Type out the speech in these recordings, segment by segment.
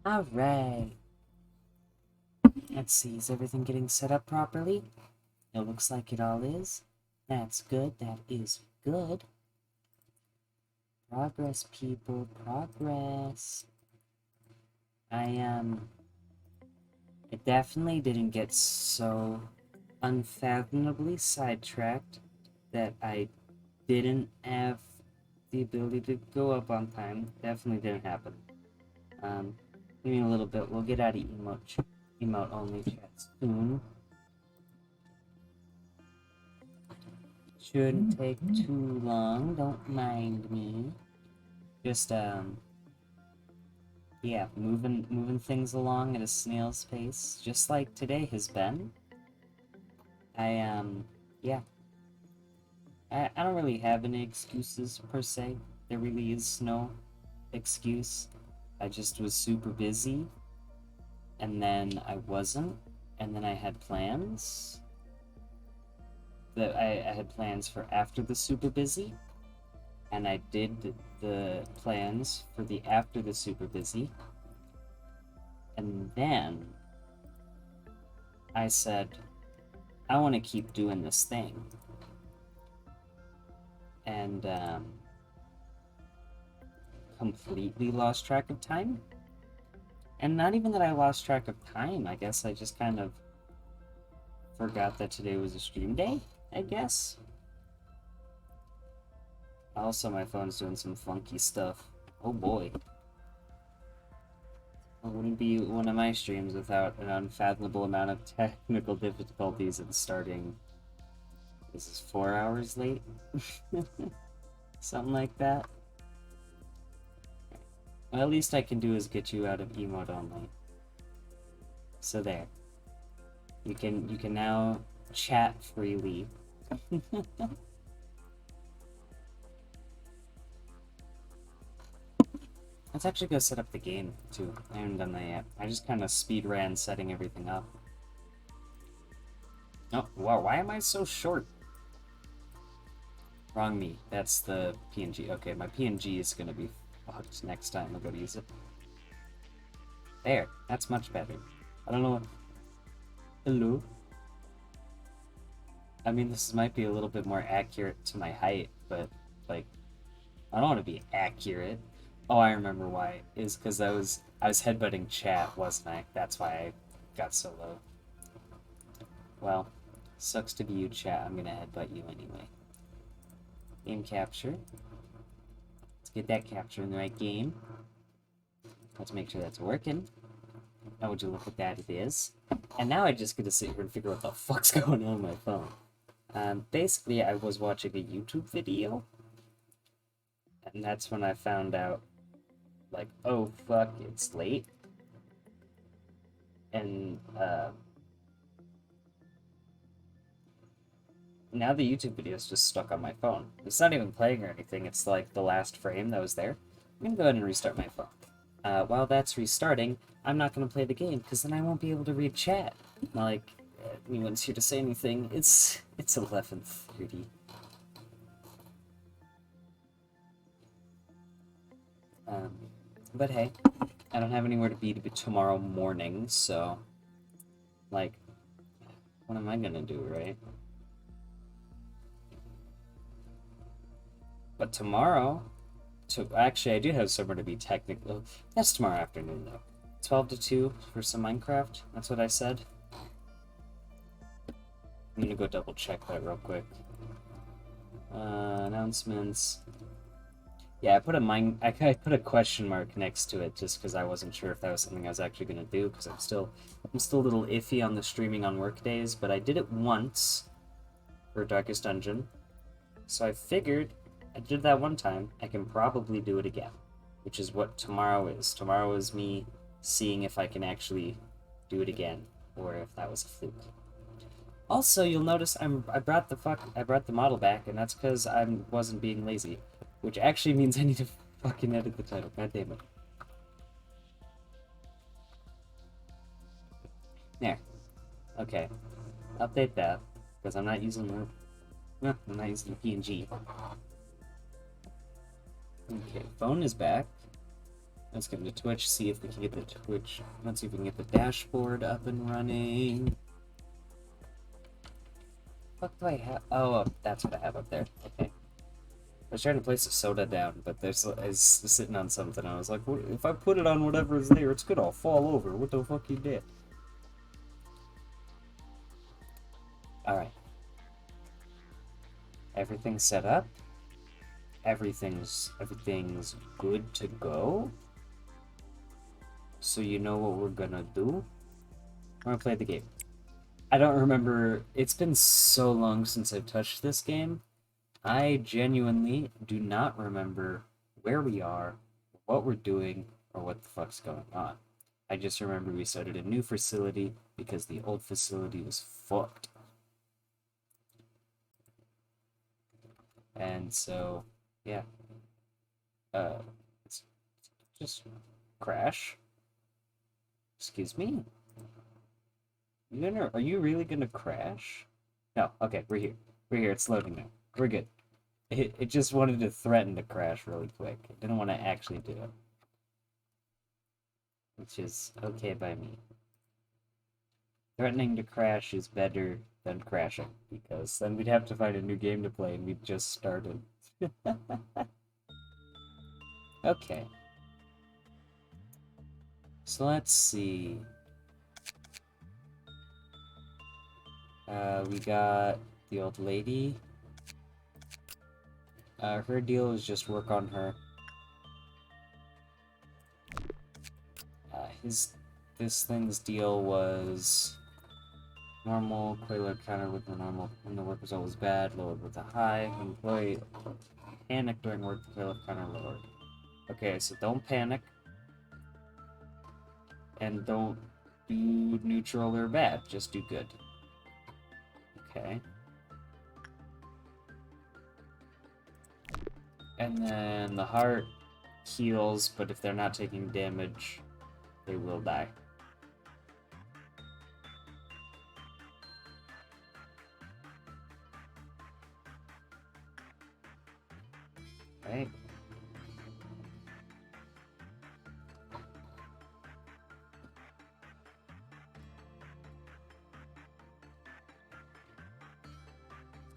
Alright. Let's see, is everything getting set up properly? It looks like it all is. That's good, that is good. Progress, people, progress. I definitely didn't get so unfathomably sidetracked that I didn't have the ability to go up on time. Definitely didn't happen. Give me a little bit. We'll get out of emote only chat soon. Shouldn't take too long. Don't mind me. Just yeah, moving things along at a snail's pace, just like today has been. Yeah. I don't really have any excuses per se. There really is no excuse. I just was super busy, and then I wasn't, and then I had plans. I had plans for after the super busy, and I did the plans for the after the super busy, and then I said, I want to keep doing this thing. And completely lost track of time. And not even that I lost track of time, I guess I just kind of forgot that today was a stream day, I guess. Also, my phone's doing some funky stuff. Oh boy. It wouldn't be one of my streams without an unfathomable amount of technical difficulties in starting. This is 4 hours late? Something like that. Well, at least I can do is get you out of emote only. So there. You can now chat freely. Let's actually go set up the game too. I haven't done that yet. I just kind of speed ran setting everything up. Oh, wow, why am I so short? Wrong me. That's the PNG. Okay, my PNG is gonna be fucked next time I go to use it. There, that's much better. I don't know what... Hello? I mean, this might be a little bit more accurate to my height, but, like, I don't want to be accurate. Oh, I remember why. Is because I was headbutting chat, wasn't I? That's why I got so low. Well, sucks to be you, chat. I'm gonna headbutt you anyway. Game capture. Let's get that capture in the right game. Let's make sure that's working. Oh, would you look at that? It is. And now I just get to sit here and figure out what the fuck's going on my phone. Basically, I was watching a YouTube video, and that's when I found out, like, oh fuck, it's late. And now the YouTube video is just stuck on my phone. It's not even playing or anything, it's like the last frame that was there. I'm gonna go ahead and restart my phone. While that's restarting, I'm not gonna play the game, because then I won't be able to read chat. Like, anyone's here to say anything. It's 11:30. But hey, I don't have anywhere to be tomorrow morning, so, like, what am I gonna do, right? But tomorrow, actually, I do have somewhere to be technically. That's tomorrow afternoon, though. 12 to 2 for some Minecraft. That's what I said. I'm gonna go double check that real quick. Announcements. Yeah, I put a question mark next to it just because I wasn't sure if that was something I was actually gonna do, because I'm still a little iffy on the streaming on work days, but I did it once for Darkest Dungeon, so I figured I did that one time. I can probably do it again, which is what tomorrow is. Tomorrow is me seeing if I can actually do it again, or if that was a fluke. Also, you'll notice I brought the model back, and that's because I wasn't being lazy. Which actually means I need to fucking edit the title. God damn it. There. Okay. Update that, because I'm not using the PNG. Okay, phone is back. Let's get into Twitch, see if we can get the Twitch. Let's see if we can get the dashboard up and running. What do I have? Oh, that's what I have up there. Okay. I was trying to place a soda down, but it's sitting on something. I was like, if I put it on whatever is there, it's gonna all fall over. What the fuck you did? Alright. Everything's set up. Everything's good to go. So you know what we're gonna do? We're gonna play the game. I don't remember. It's been so long since I've touched this game. I genuinely do not remember where we are, what we're doing, or what the fuck's going on. I just remember we started a new facility because the old facility was fucked. And so, yeah. It's just crash. Excuse me? Are you really gonna crash? No, okay, we're here. We're here, it's loading now. We're good. It just wanted to threaten to crash really quick. It didn't want to actually do it. Which is okay by me. Threatening to crash is better than crashing, because then we'd have to find a new game to play and we'd just started. Okay. So let's see. We got the old lady. Her deal is just work on her. This thing's deal was normal, Quailer counter with the normal when the work was always bad, lowered with a high. When employee panic during work, the Quailer counter lowered. Okay, so don't panic. And don't do neutral or bad, just do good. Okay. And then the heart heals, but if they're not taking damage, they will die. Right?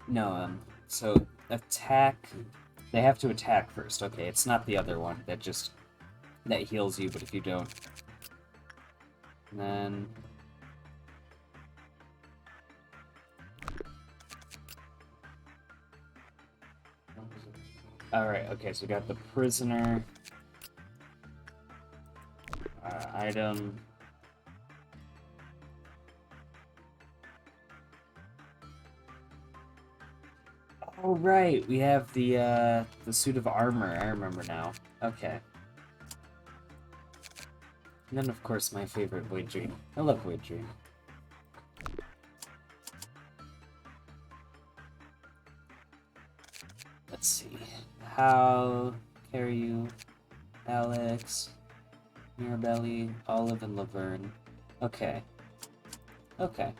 No, so attack, they have to attack first. Okay, it's not the other one that heals you, but if you don't, and then alright, okay, so we got the prisoner item. Oh right, we have the suit of armor. I remember now. Okay. And then of course my favorite Void Dream. I love Void Dream. Let's see. How carry you? Alex, Mirabelli, Olive, and Laverne. Okay. Okay.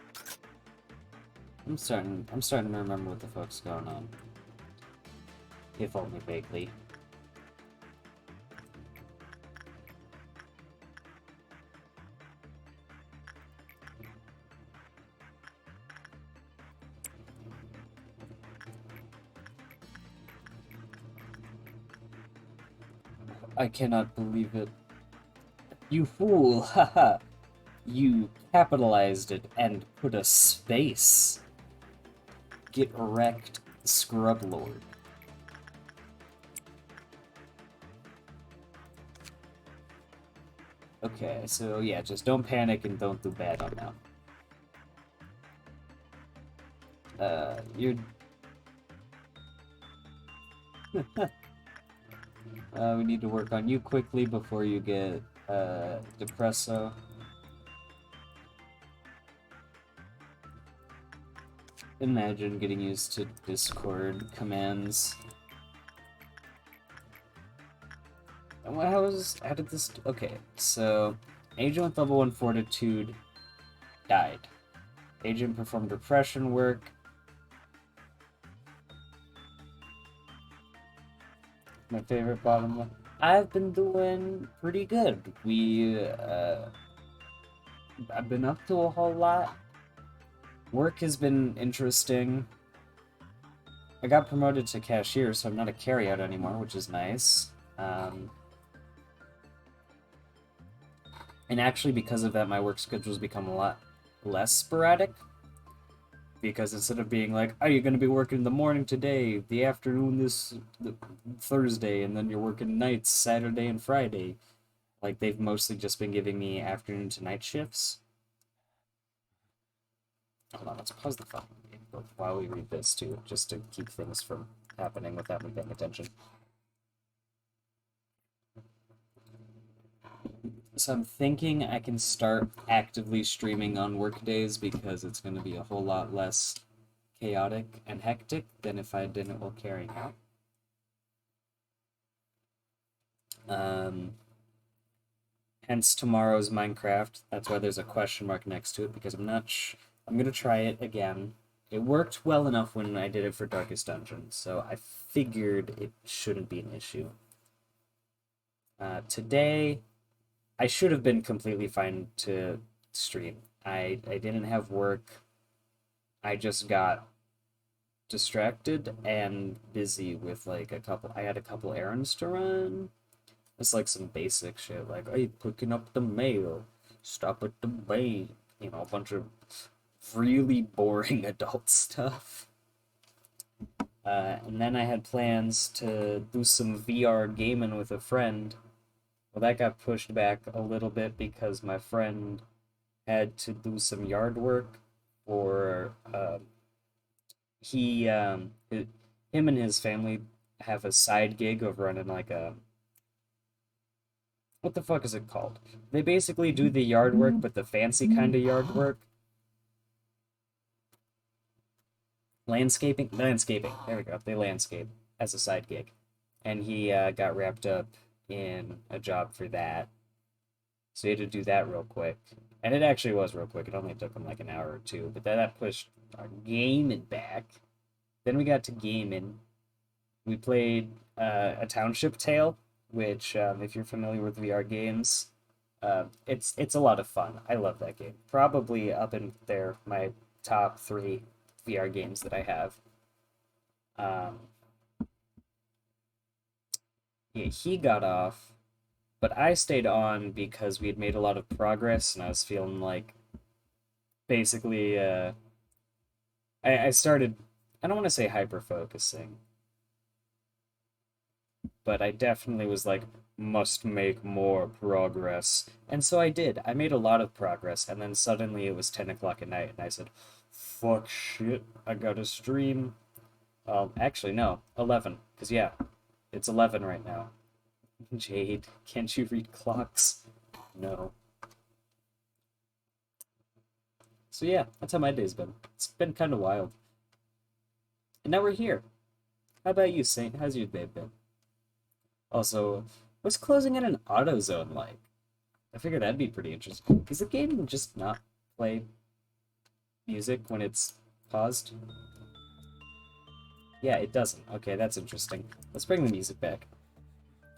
I'm starting to remember what the fuck's going on. If only vaguely. I cannot believe it. You fool! Haha! You capitalized it and put a space. Get wrecked, Scrub Lord. Okay, so yeah, just don't panic and don't do bad on that. You're... we need to work on you quickly before you get, Depresso. Imagine getting used to Discord commands. And how did this... Okay, so... Agent with level 1 fortitude died. Agent performed repression work. My favorite bottom one. I've been doing pretty good. I've been up to a whole lot. Work has been interesting. I got promoted to cashier, so I'm not a carryout anymore, which is nice. And actually, because of that, my work schedule's become a lot less sporadic. Because instead of being like, oh, you're going to be working the morning today, the afternoon the Thursday, and then you're working nights Saturday and Friday, like they've mostly just been giving me afternoon to night shifts. Hold on, let's pause the fucking game while we read this too, just to keep things from happening without me paying attention. So I'm thinking I can start actively streaming on work days because it's going to be a whole lot less chaotic and hectic than if I didn't while carrying out. Hence tomorrow's Minecraft. That's why there's a question mark next to it because I'm not. I'm gonna try it again. It worked well enough when I did it for Darkest Dungeon, so I figured it shouldn't be an issue. Today, I should have been completely fine to stream. I didn't have work. I just got distracted and busy with like a couple. I had a couple errands to run. It's like some basic shit, like, hey, picking up the mail, stop at the bank, a bunch of really boring adult stuff. And then I had plans to do some VR gaming with a friend. Well, that got pushed back a little bit because my friend had to do some yard work for him and his family have a side gig of running like a what the fuck is it called? They basically do the yard work, but the fancy kind of yard work. Landscaping. There we go. They landscape as a side gig, and he got wrapped up in a job for that, so he had to do that real quick. And it actually was real quick. It only took him like an hour or two, but that pushed our gaming back. Then we got to gaming. We played a Township Tale, which, if you're familiar with VR games, it's a lot of fun. I love that game. Probably up in there, my top three VR games that I have. Um, yeah, he got off, but I stayed on because we had made a lot of progress, and I was feeling like basically, I started. I don't want to say hyper focusing, but I definitely was like, must make more progress. And so I did. I made a lot of progress, and then suddenly it was 10 o'clock at night, and I said, fuck shit, I gotta stream. Actually, no, 11, because yeah, it's 11 right now. Jade, can't you read clocks? No. So yeah, that's how my day's been. It's been kind of wild. And now we're here. How about you, Saint? How's your day been? Also, what's closing in an auto zone like? I figured that'd be pretty interesting. Does the game just not play music when it's paused? Yeah, it doesn't. Okay, that's interesting. Let's bring the music back.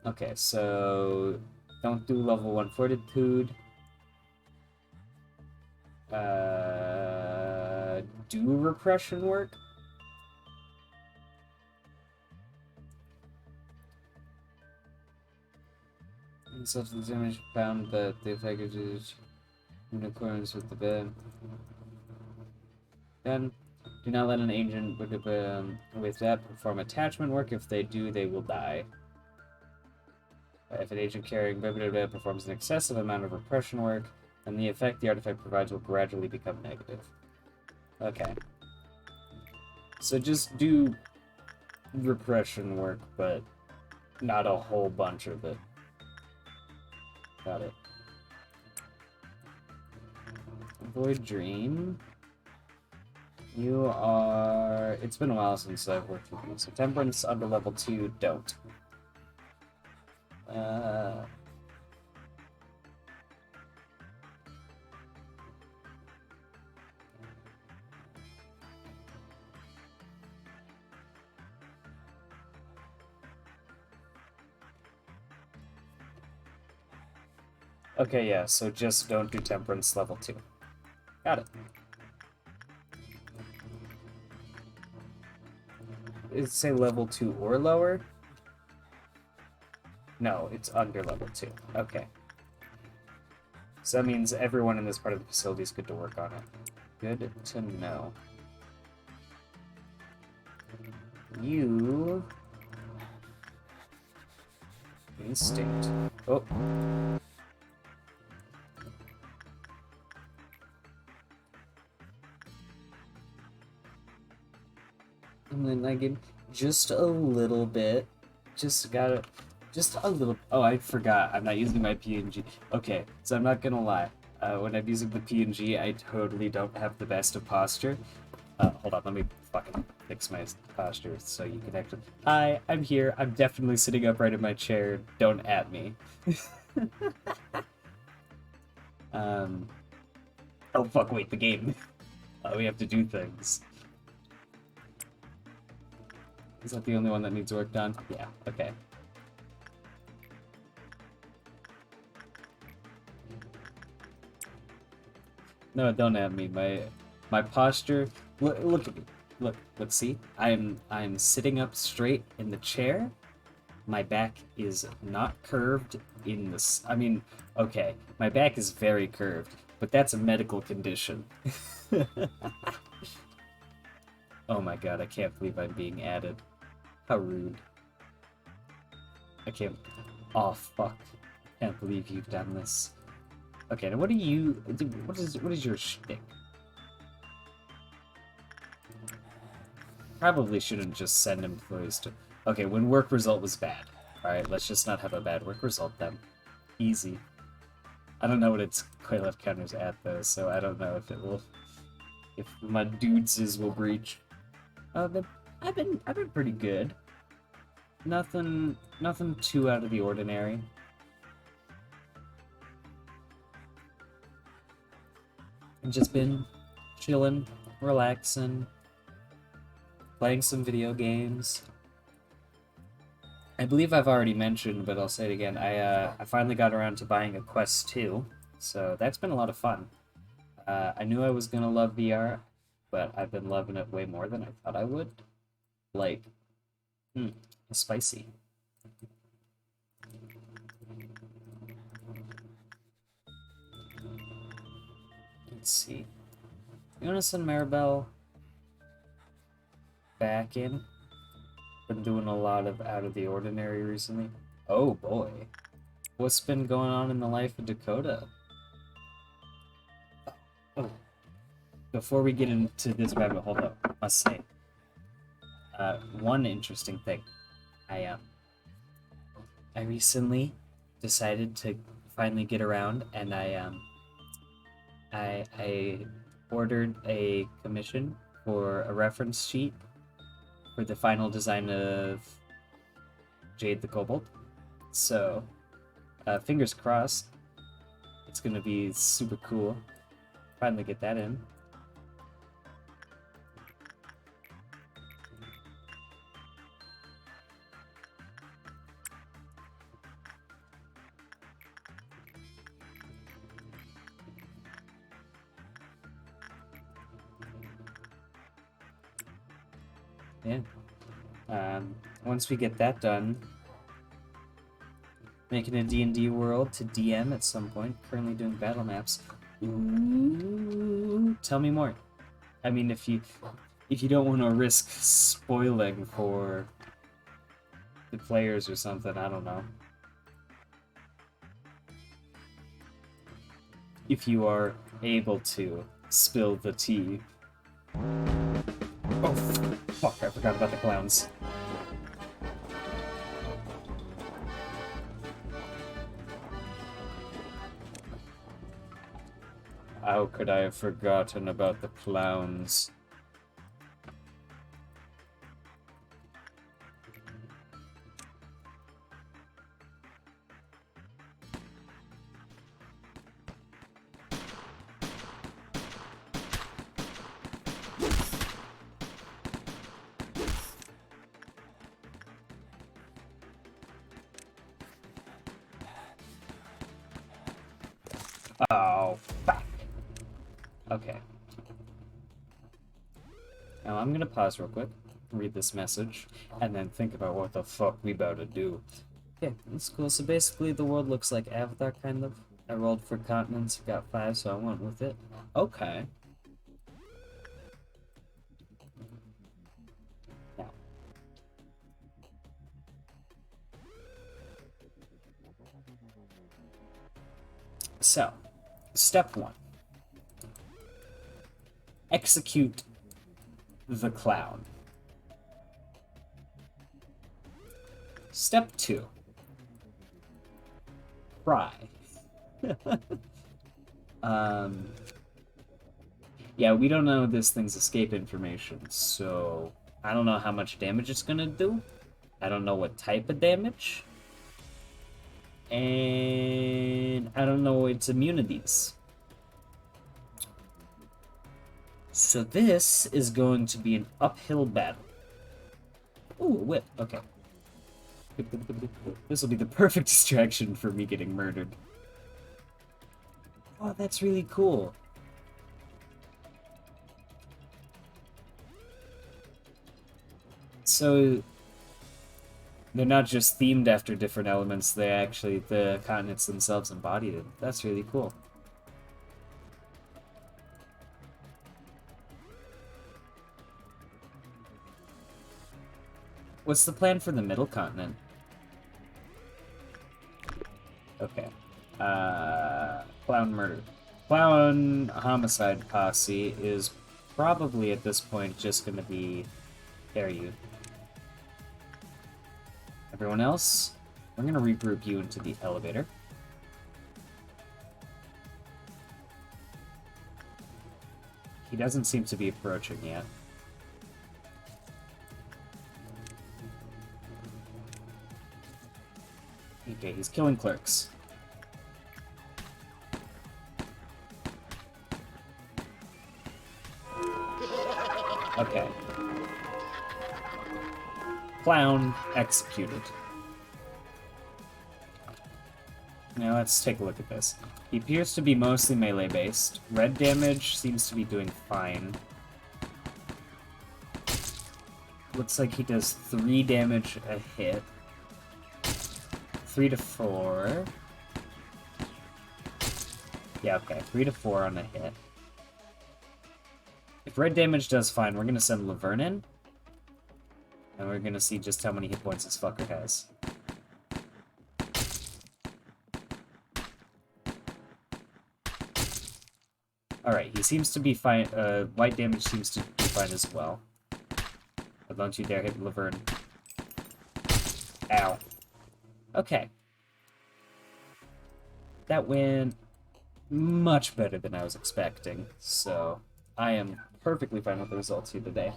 Okay, so don't do level 1 fortitude. Do repression work? And such the damage found that the package is in accordance with the bed. Then, do not let an agent with that perform attachment work. If they do, they will die. If an agent carrying performs an excessive amount of repression work, then the effect the artifact provides will gradually become negative. Okay. So just do repression work, but not a whole bunch of it. Got it. Void Dream. You are... It's been a while since I've worked with you. So Temperance under level 2, don't. Okay, yeah, so just don't do temperance level 2. Got it. Does it say level 2 or lower? No, it's under level 2. Okay. So that means everyone in this part of the facility is good to work on it. Good to know. You... Instinct. Oh. And then I get just a little bit. Just gotta... Just a little... Oh, I forgot. I'm not using my PNG. Okay, so I'm not gonna lie. When I'm using the PNG, I totally don't have the best of posture. Hold on, let me fucking fix my posture so you can actually... Hi, I'm here. I'm definitely sitting upright in my chair. Don't at me. Oh fuck, wait, the game. We have to do things. Is that the only one that needs work done? Yeah, okay. No, don't at me. My posture. Look at me. Look. See. I'm sitting up straight in the chair. My back is not curved in this. I mean, okay, my back is very curved, but that's a medical condition. Oh my god, I can't believe I'm being added. How rude. I can't. Oh fuck. I can't believe you've done this. Okay, now what are you... What is your shtick? Probably shouldn't just send employees to... Okay, when work result was bad. Alright, let's just not have a bad work result then. Easy. I don't know what its quite left counter's at though, so I don't know if it will... If my dudeses will breach. But I've been pretty good. Nothing too out of the ordinary. I've just been chilling, relaxing, playing some video games. I believe I've already mentioned, but I'll say it again. I finally got around to buying a Quest 2, so that's been a lot of fun. I knew I was gonna love VR, but I've been loving it way more than I thought I would. Like, spicy. Let's see. You want to send Maribel back in? Been doing a lot of out of the ordinary recently. Oh boy. What's been going on in the life of Dakota? Oh. Before we get into this rabbit hole, though, I must say, one interesting thing. I recently decided to finally get around, and I ordered a commission for a reference sheet for the final design of Jade the Kobold. So, fingers crossed. It's gonna be super cool. Finally get that in. Yeah. Once we get that done, making a D&D world to DM at some point. Currently doing battle maps. Ooh, tell me more. I mean, if you don't want to risk spoiling for the players or something, I don't know. If you are able to spill the tea. Oh, fuck, I forgot about the clowns. How could I have forgotten about the clowns? Oh, fuck. Okay. Now I'm gonna pause real quick, read this message, and then think about what the fuck we about to do. Okay, that's cool. So basically the world looks like Avatar, kind of. I rolled for continents, got 5, so I went with it. Okay. Now. So, step 1. Execute the clown. Step 2. Cry. Yeah, we don't know this thing's escape information, so I don't know how much damage it's gonna do. I don't know what type of damage. And I don't know its immunities. So this is going to be an uphill battle. Ooh, a whip. Okay. This will be the perfect distraction for me getting murdered. Oh, that's really cool. So they're not just themed after different elements, they actually, the continents themselves embodied it. That's really cool. What's the plan for the middle continent? Okay. Clown murder. Clown homicide posse is probably at this point just gonna be you. Everyone else, we're gonna regroup you into the elevator. He doesn't seem to be approaching yet. Okay, he's killing clerks. Okay. Clown executed. Now let's take a look at this. He appears to be mostly melee-based. Red damage seems to be doing fine. Looks like he does 3 damage a hit. 3 to 4. Yeah, okay. 3 to 4 on a hit. If red damage does fine, we're gonna send Laverne in. And we're gonna see just how many hit points this fucker has. Alright, he seems to be fine. White damage seems to be fine as well. But don't you dare hit Laverne. Ow. Okay. That went much better than I was expecting, so I am perfectly fine with the results here today.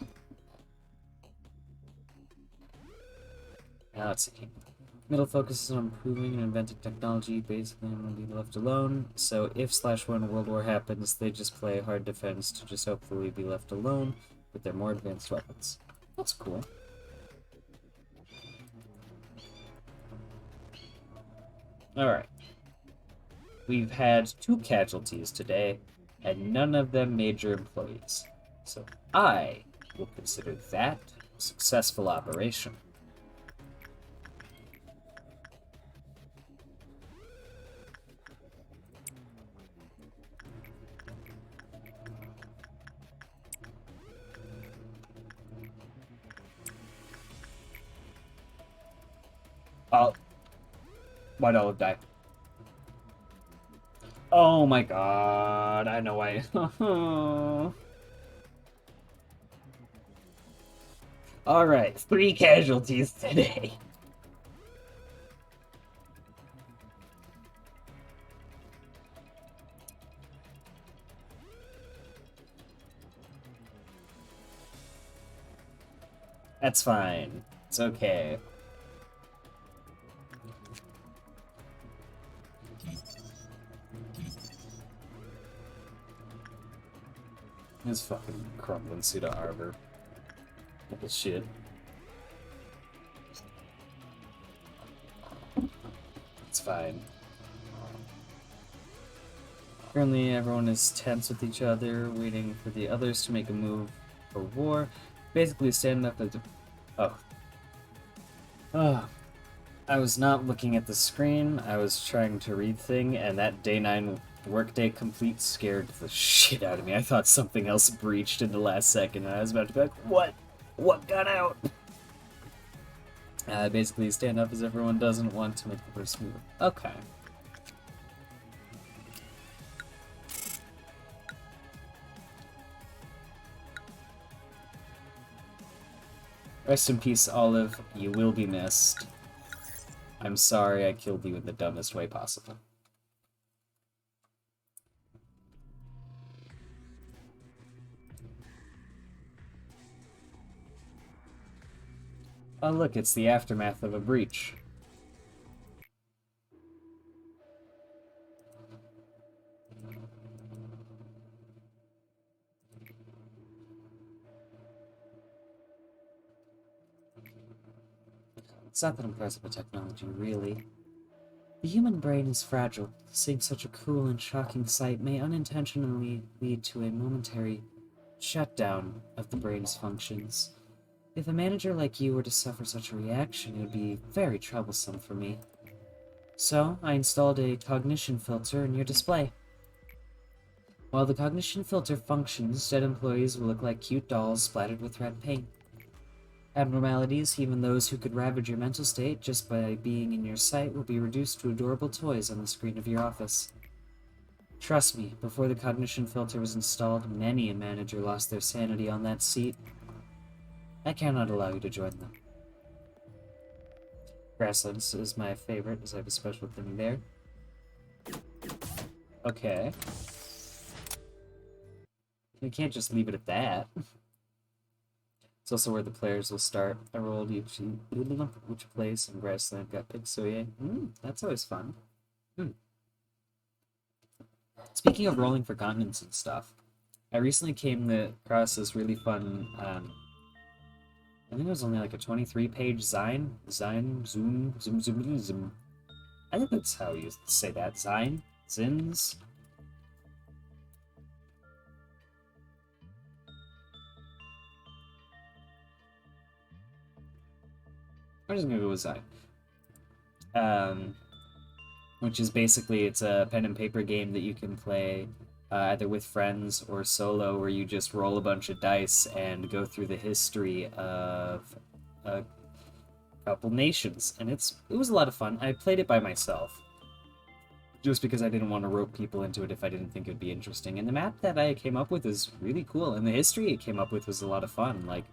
Now let's see. Middle focuses on improving and inventing technology, basically I'm gonna be left alone. So if/when World War happens, they just play hard defense to just hopefully be left alone with their more advanced weapons. That's cool. Alright. We've had 2 casualties today, and none of them major employees. So I will consider that a successful operation. Why'd Olive die? Oh my god, I know why. Alright, 3 casualties today. That's fine. It's okay. This fucking crumbling suit of armor. Bullshit. It's fine. Currently, everyone is tense with each other, waiting for the others to make a move for war. Basically, stand up as... Oh. Oh. I was not looking at the screen, I was trying to read thing, and that day 9 workday complete scared the shit out of me. I thought something else breached in the last second, and I was about to be like, what? What got out? Basically, stand up as everyone doesn't want to make the first move. Okay. Rest in peace, Olive. You will be missed. I'm sorry I killed you in the dumbest way possible. Oh look, it's the aftermath of a breach. It's not that impressive a technology, really. The human brain is fragile. Seeing such a cruel and shocking sight may unintentionally lead to a momentary shutdown of the brain's functions. If a manager like you were to suffer such a reaction, it would be very troublesome for me. So, I installed a cognition filter in your display. While the cognition filter functions, dead employees will look like cute dolls splattered with red paint. Abnormalities, even those who could ravage your mental state just by being in your sight, will be reduced to adorable toys on the screen of your office. Trust me, before the cognition filter was installed, many a manager lost their sanity on that seat. I cannot allow you to join them. Grasslands is my favorite, as I have a special thing there. Okay. You can't just leave it at that. It's also where the players will start. I rolled each place, and Grassland got picked, so yeah. That's always fun. Speaking of rolling for continents and stuff, I recently came across this really fun, I think it was only like a 23-page Zine. Zoom. I think that's how you say that. Zine? Zins? I'm just gonna go with Zine. Which is basically, it's a pen and paper game that you can play either with friends or solo, where you just roll a bunch of dice and go through the history of a couple nations. And it was a lot of fun. I played it by myself, just because I didn't want to rope people into it if I didn't think it would be interesting. And the map that I came up with is really cool, and the history it came up with was a lot of fun. Like,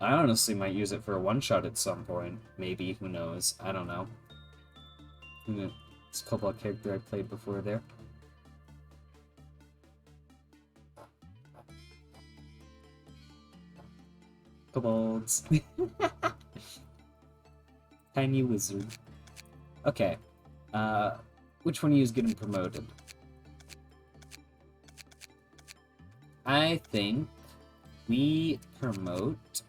I honestly might use it for a one-shot at some point. Maybe, who knows? I don't know. It's a couple of character I played before there. Kobolds. Tiny wizard. Okay. Which one of you is getting promoted? I think we promote...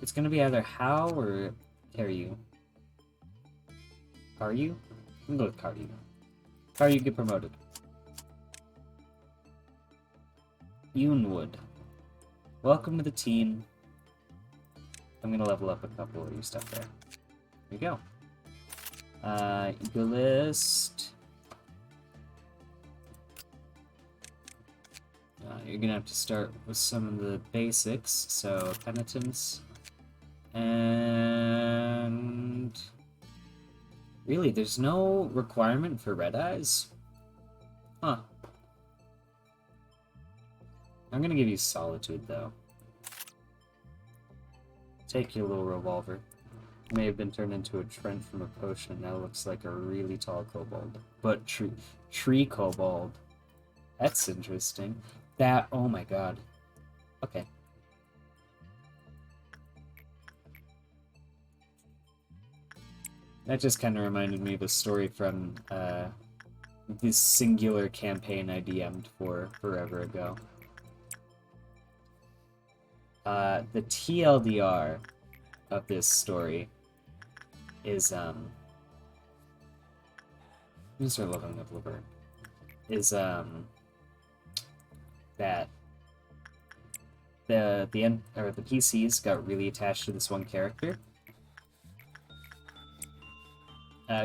It's gonna be either How or Karyu. Karyu? I'm gonna go with Karyu. Karyu get promoted. Yoonwood. Welcome to the team. I'm gonna level up a couple of your stuff there. There you go. Egoist. You're gonna have to start with some of the basics, so penitence. And really, there's no requirement for red eyes? Huh. I'm gonna give you Solitude, though. Take your little revolver. It may have been turned into a Trent from a potion, now looks like a really tall kobold. But tree kobold. That's interesting. Oh my god. Okay. That just kind of reminded me of a story from this singular campaign I DM'd for forever ago. The TLDR of this story is I'm gonna start looking up Liber. Is that the PCs got really attached to this one character.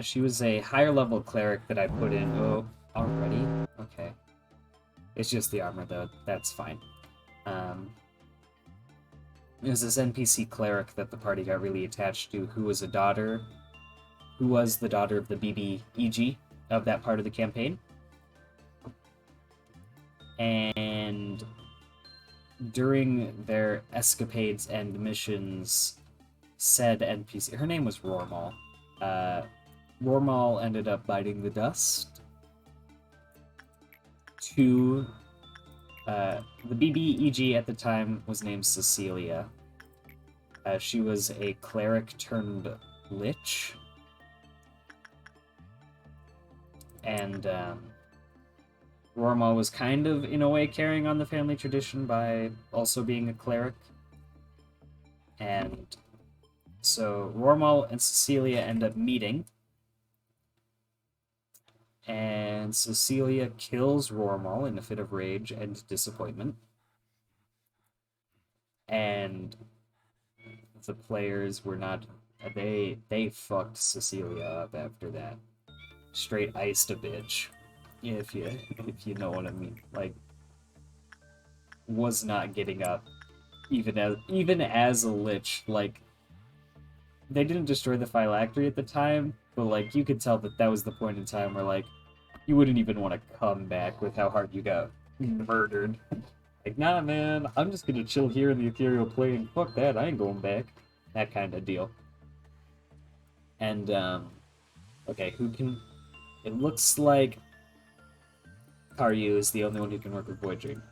She was a higher level cleric that I put in. Oh, already? Okay. It's just the armor though. That's fine. It was this NPC cleric that the party got really attached to, who was the daughter of the BBEG of that part of the campaign. And during their escapades and missions, said NPC, her name was Rormal. Rormal ended up biting the dust to the BBEG at the time was named Cecilia. She was a cleric turned lich. And Rormal was kind of, in a way, carrying on the family tradition by also being a cleric. And so Rormal and Cecilia end up meeting. And Cecilia kills Rormal in a fit of rage and disappointment. And the players were not... They fucked Cecilia up after that. Straight iced a bitch. If you know what I mean. Like, was not getting up. Even as a lich, like... They didn't destroy the phylactery at the time, but, like, you could tell that was the point in time where, like, you wouldn't even want to come back with how hard you got murdered. Like, nah, man, I'm just gonna chill here in the ethereal plane. Fuck that, I ain't going back. That kind of deal. And, okay, who can... It looks like Karyu is the only one who can work with Void Dream.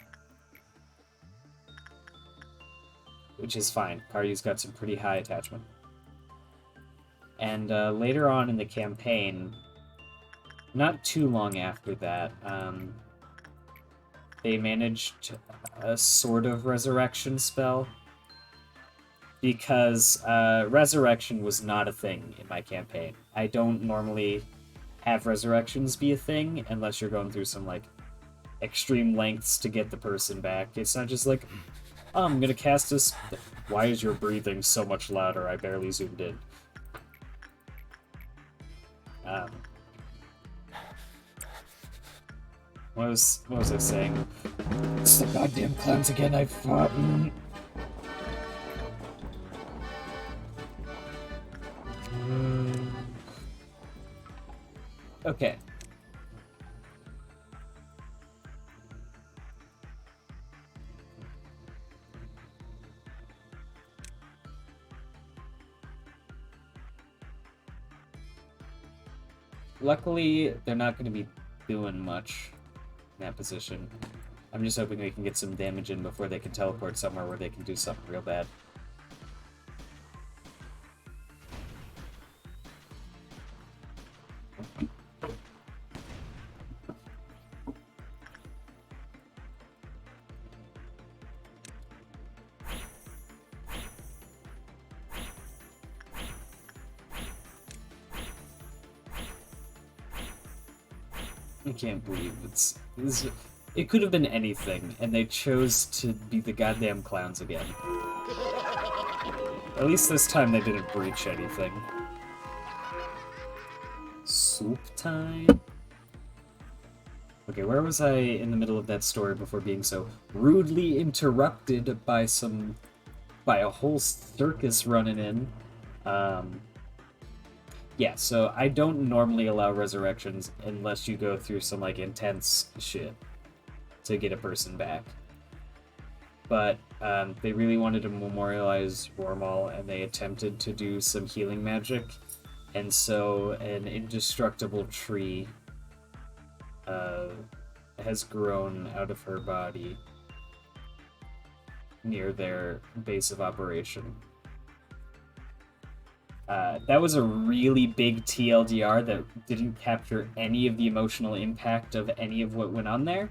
Which is fine. Karyu's got some pretty high attachment. And later on in the campaign, not too long after that, they managed a sort of resurrection spell. Because resurrection was not a thing in my campaign. I don't normally have resurrections be a thing unless you're going through some, like, extreme lengths to get the person back. It's not just like, oh, I'm gonna cast this. Why is your breathing so much louder? I barely zoomed in. What was I saying? It's the goddamn clowns again, I fought. Okay. Luckily, they're not going to be doing much in that position. I'm just hoping they can get some damage in before they can teleport somewhere where they can do something real bad. I can't believe it could have been anything, and they chose to be the goddamn clowns again. At least this time they didn't breach anything. Soup time? Okay, where was I in the middle of that story before being so rudely interrupted by a whole circus running in? Yeah, so I don't normally allow resurrections unless you go through some, like, intense shit to get a person back. But they really wanted to memorialize Rormal, and they attempted to do some healing magic. And so an indestructible tree has grown out of her body near their base of operation. That was a really big TLDR that didn't capture any of the emotional impact of any of what went on there.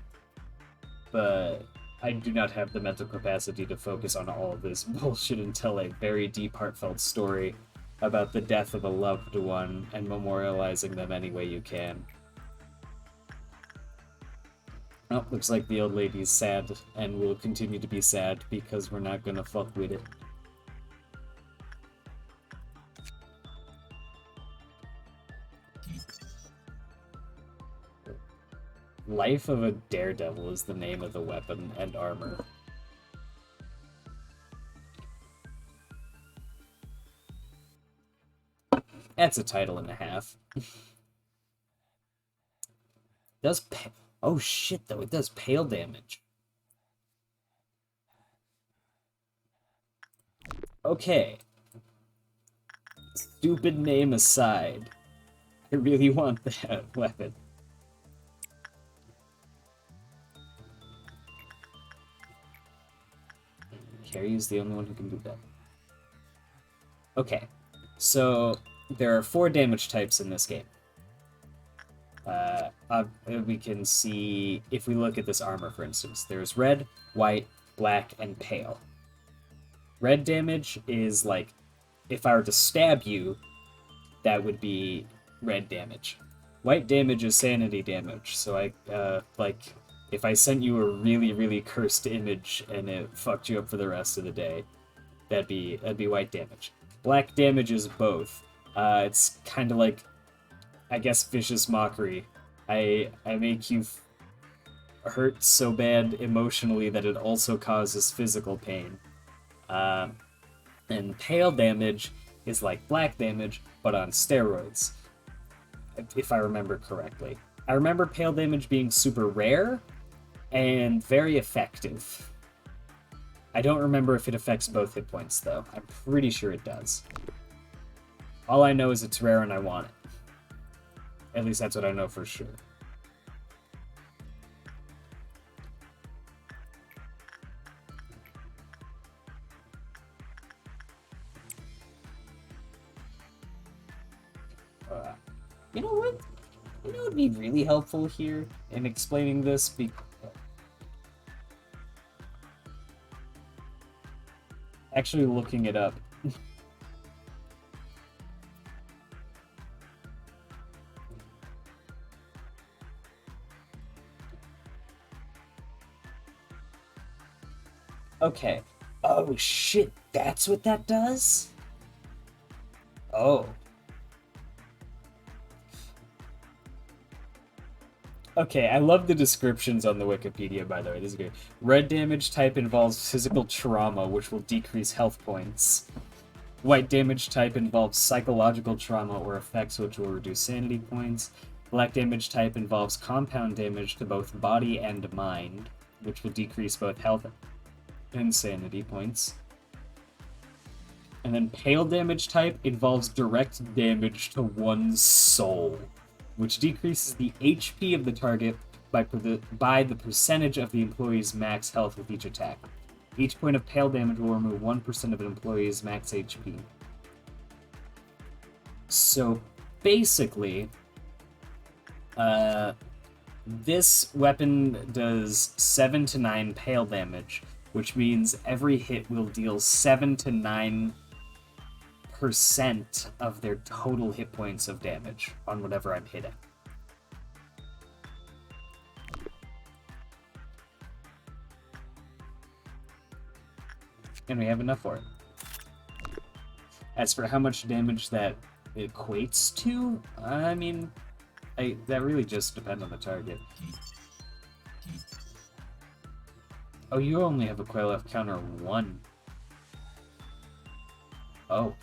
But I do not have the mental capacity to focus on all of this bullshit and tell a very deep, heartfelt story about the death of a loved one and memorializing them any way you can. Oh, looks like the old lady's sad and will continue to be sad because we're not gonna fuck with it. Life of a Daredevil is the name of the weapon and armor. That's a title and a half. Does oh shit though, it does pale damage. Okay. Stupid name aside, I really want that weapon. Carrie is the only one who can do that. Okay, so there are 4 damage types in this game. We can see, if we look at this armor, for instance, there's red, white, black, and pale. Red damage is like, if I were to stab you, that would be red damage. White damage is sanity damage, so like, if I sent you a really, really cursed image and it fucked you up for the rest of the day, that'd be white damage. Black damage is both. It's kind of like, I guess, vicious mockery. I make you hurt so bad emotionally that it also causes physical pain. And pale damage is like black damage, but on steroids, if I remember correctly. I remember pale damage being super rare and very effective. I don't remember if it affects both hit points, though. I'm pretty sure it does. All I know is it's rare and I want it. At least that's what I know for sure. You know what? You know what would be really helpful here in explaining this? Actually looking it up. Okay. Oh shit, that's what that does? Oh. Okay, I love the descriptions on the Wikipedia, by the way. This is good. Red damage type involves physical trauma, which will decrease health points. White damage type involves psychological trauma or effects which will reduce sanity points. Black damage type involves compound damage to both body and mind, which will decrease both health and sanity points. And then pale damage type involves direct damage to one's soul, which decreases the HP of the target by the percentage of the employee's max health with each attack. Each point of pale damage will remove 1% of an employee's max HP. So basically, this weapon does 7 to 9 pale damage, which means every hit will deal 7 to 9% of their total hit points of damage on whatever I'm hitting. And we have enough for it. As for how much damage that equates to, I mean, that really just depends on the target. Oh, you only have a coil F counter 1. Oh.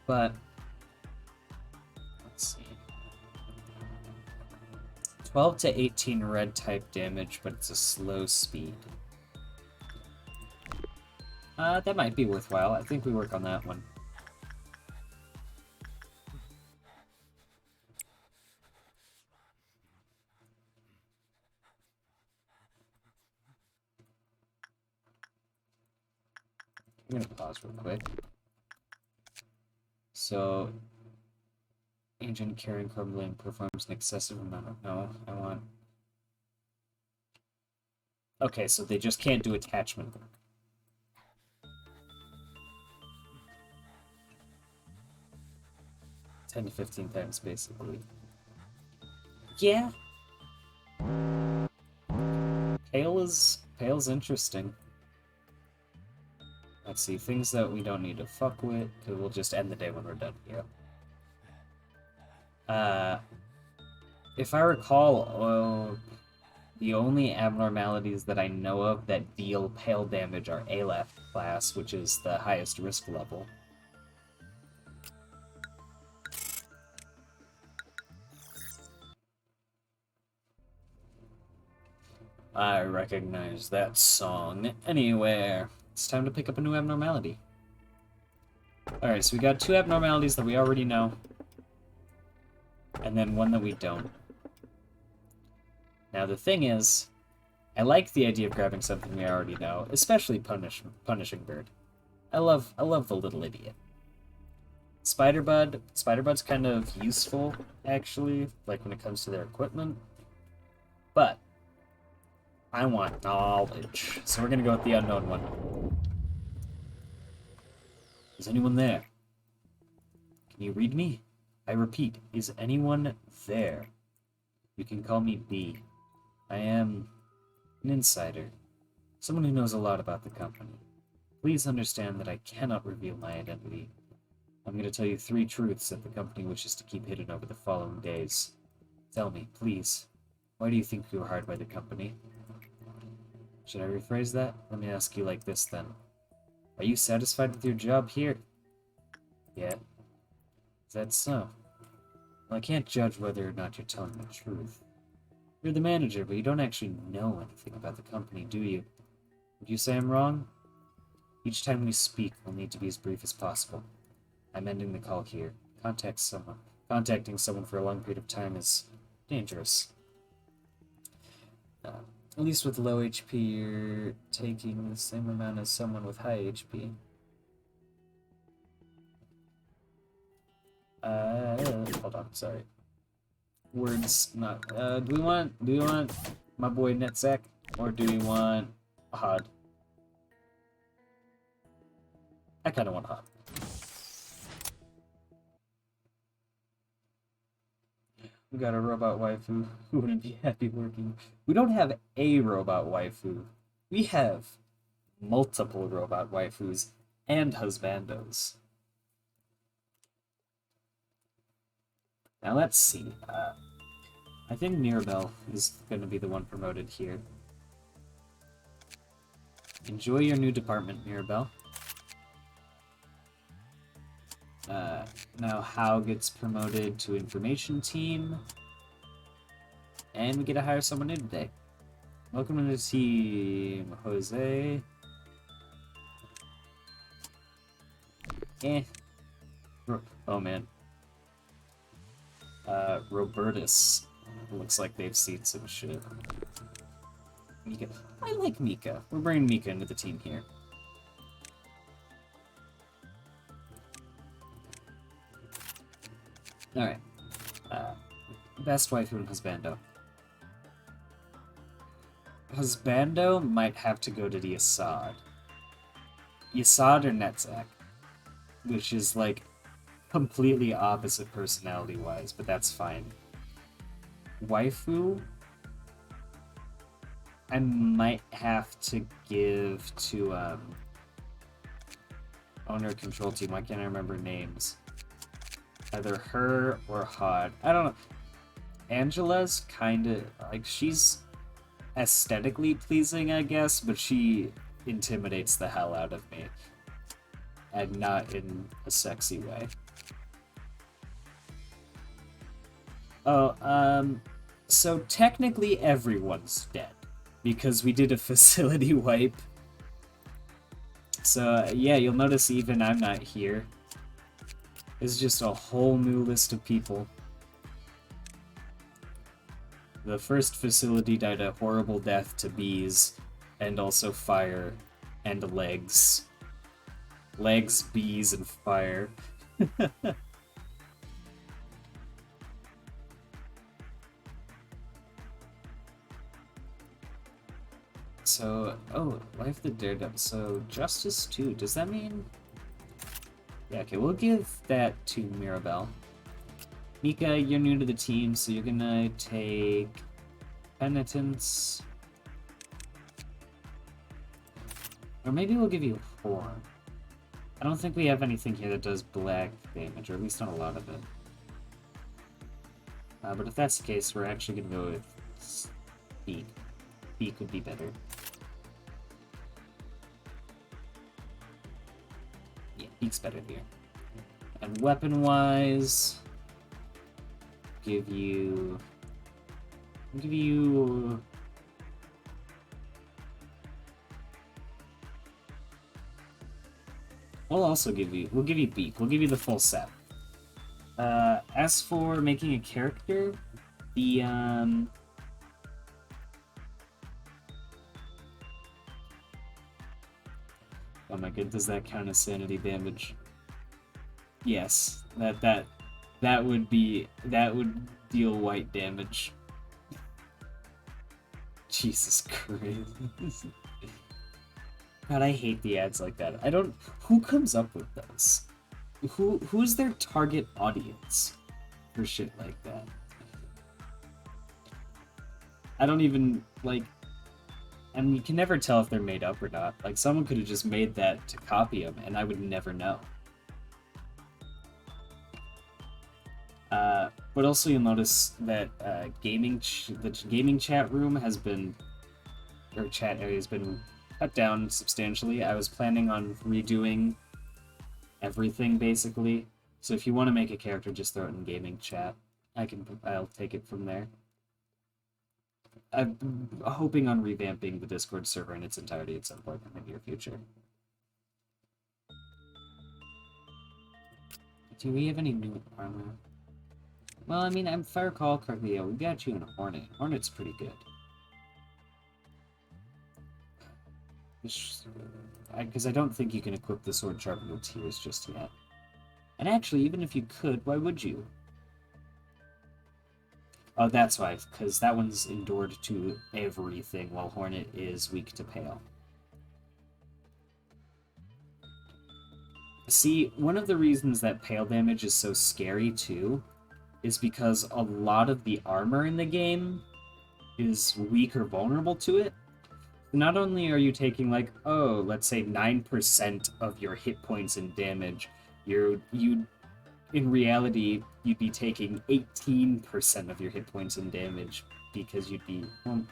But, let's see. 12 to 18 red type damage, but it's a slow speed. That might be worthwhile. I think we work on that one. I'm gonna pause real quick. So, agent carrying crumbling performs an excessive amount of... No, I want... Okay, so they just can't do attachment work. $10 to $15, basically. Yeah. Pale's interesting. Let's see, things that we don't need to fuck with, because we'll just end the day when we're done here. If I recall, the only abnormalities that I know of that deal pale damage are Aleph class, which is the highest risk level. I recognize that song anywhere. It's time to pick up a new abnormality. Alright, so we got 2 abnormalities that we already know. And then 1 that we don't. Now the thing is, I like the idea of grabbing something we already know, especially Punishing Bird. I love the little idiot. Spiderbud's kind of useful, actually, like when it comes to their equipment. But I want knowledge, so we're gonna go with the unknown one. Is anyone there? Can you read me? I repeat, is anyone there? You can call me B. I am an insider, someone who knows a lot about the company. Please understand that I cannot reveal my identity. I'm going to tell you 3 truths that the company wishes to keep hidden over the following days. Tell me, please, why do you think you were hired by the company? Should I rephrase that? Let me ask you like this then. Are you satisfied with your job here? Yeah. Is that so? Well, I can't judge whether or not you're telling the truth. You're the manager, but you don't actually know anything about the company, do you? Would you say I'm wrong? Each time we speak, we'll need to be as brief as possible. I'm ending the call here. Contacting someone for a long period of time is dangerous. At least with low HP, you're taking the same amount as someone with high HP. Hold on, sorry. Words not. Do we want my boy Netzak, or do we want Hod? I kind of want Hod. We got a robot waifu who wouldn't be happy working. We don't have a robot waifu. We have multiple robot waifus and husbandos. Now let's see. I think Mirabelle is going to be the one promoted here. Enjoy your new department, Mirabelle. Now Hao gets promoted to information team. And we get to hire someone new today. Welcome to the team, Jose. Oh man. Robertus. Looks like they've seen some shit. Mika. I like Mika. We're bringing Mika into the team here. Alright. Best waifu and husbando. Husbando might have to go to the Assad. Assad or Netzak. Which is like completely opposite personality-wise, but that's fine. Waifu, I might have to give to owner control team. Why can't I remember names? Either her or Hod. I don't know. Angela's kind of like, she's aesthetically pleasing, I guess, but she intimidates the hell out of me, and not in a sexy way. Oh, so technically everyone's dead, because we did a facility wipe. So, yeah, you'll notice even I'm not here. It's just a whole new list of people. The first facility died a horrible death to bees, and also fire, and legs. Legs, bees, and fire. So, oh, Life the Daredevil. So, Justice 2, does that mean... Yeah, okay, we'll give that to Mirabelle. Mika, you're new to the team, so you're gonna take Penitence. Or maybe we'll give you Horn. I don't think we have anything here that does black damage, or at least not a lot of it. But if that's the case, we're actually gonna go with Beak. Beak would be better. Yeah, Beak's better here. And weapon-wise, give you... We'll also give you... We'll give you Beak. We'll give you the full set. As for making a character, the, Oh my god, does that count as sanity damage? Yes. That would deal white damage. Jesus Christ. God, I hate the ads like that. Who comes up with those? Who's their target audience for shit like that? I don't even, like... And you can never tell if they're made up or not. Like, someone could have just made that to copy them, and I would never know. But also you'll notice that the gaming chat room has been... Or chat area has been cut down substantially. I was planning on redoing everything, basically. So if you want to make a character, just throw it in gaming chat. I'll take it from there. I'm hoping on revamping the Discord server in its entirety at some point in the near future. Do we have any new armor? Well, I mean, if I recall correctly, yeah, we got you in a Hornet. Hornet's pretty good. Because I don't think you can equip the Sword Sharpener tiers just yet. And actually, even if you could, why would you? Oh, that's why, because that one's endured to everything, while Hornet is weak to Pale. See, one of the reasons that Pale damage is so scary, too, is because a lot of the armor in the game is weak or vulnerable to it. Not only are you taking, like, oh, let's say 9% of your hit points in damage, in reality, you'd be taking 18% of your hit points in damage, because you'd be... Well,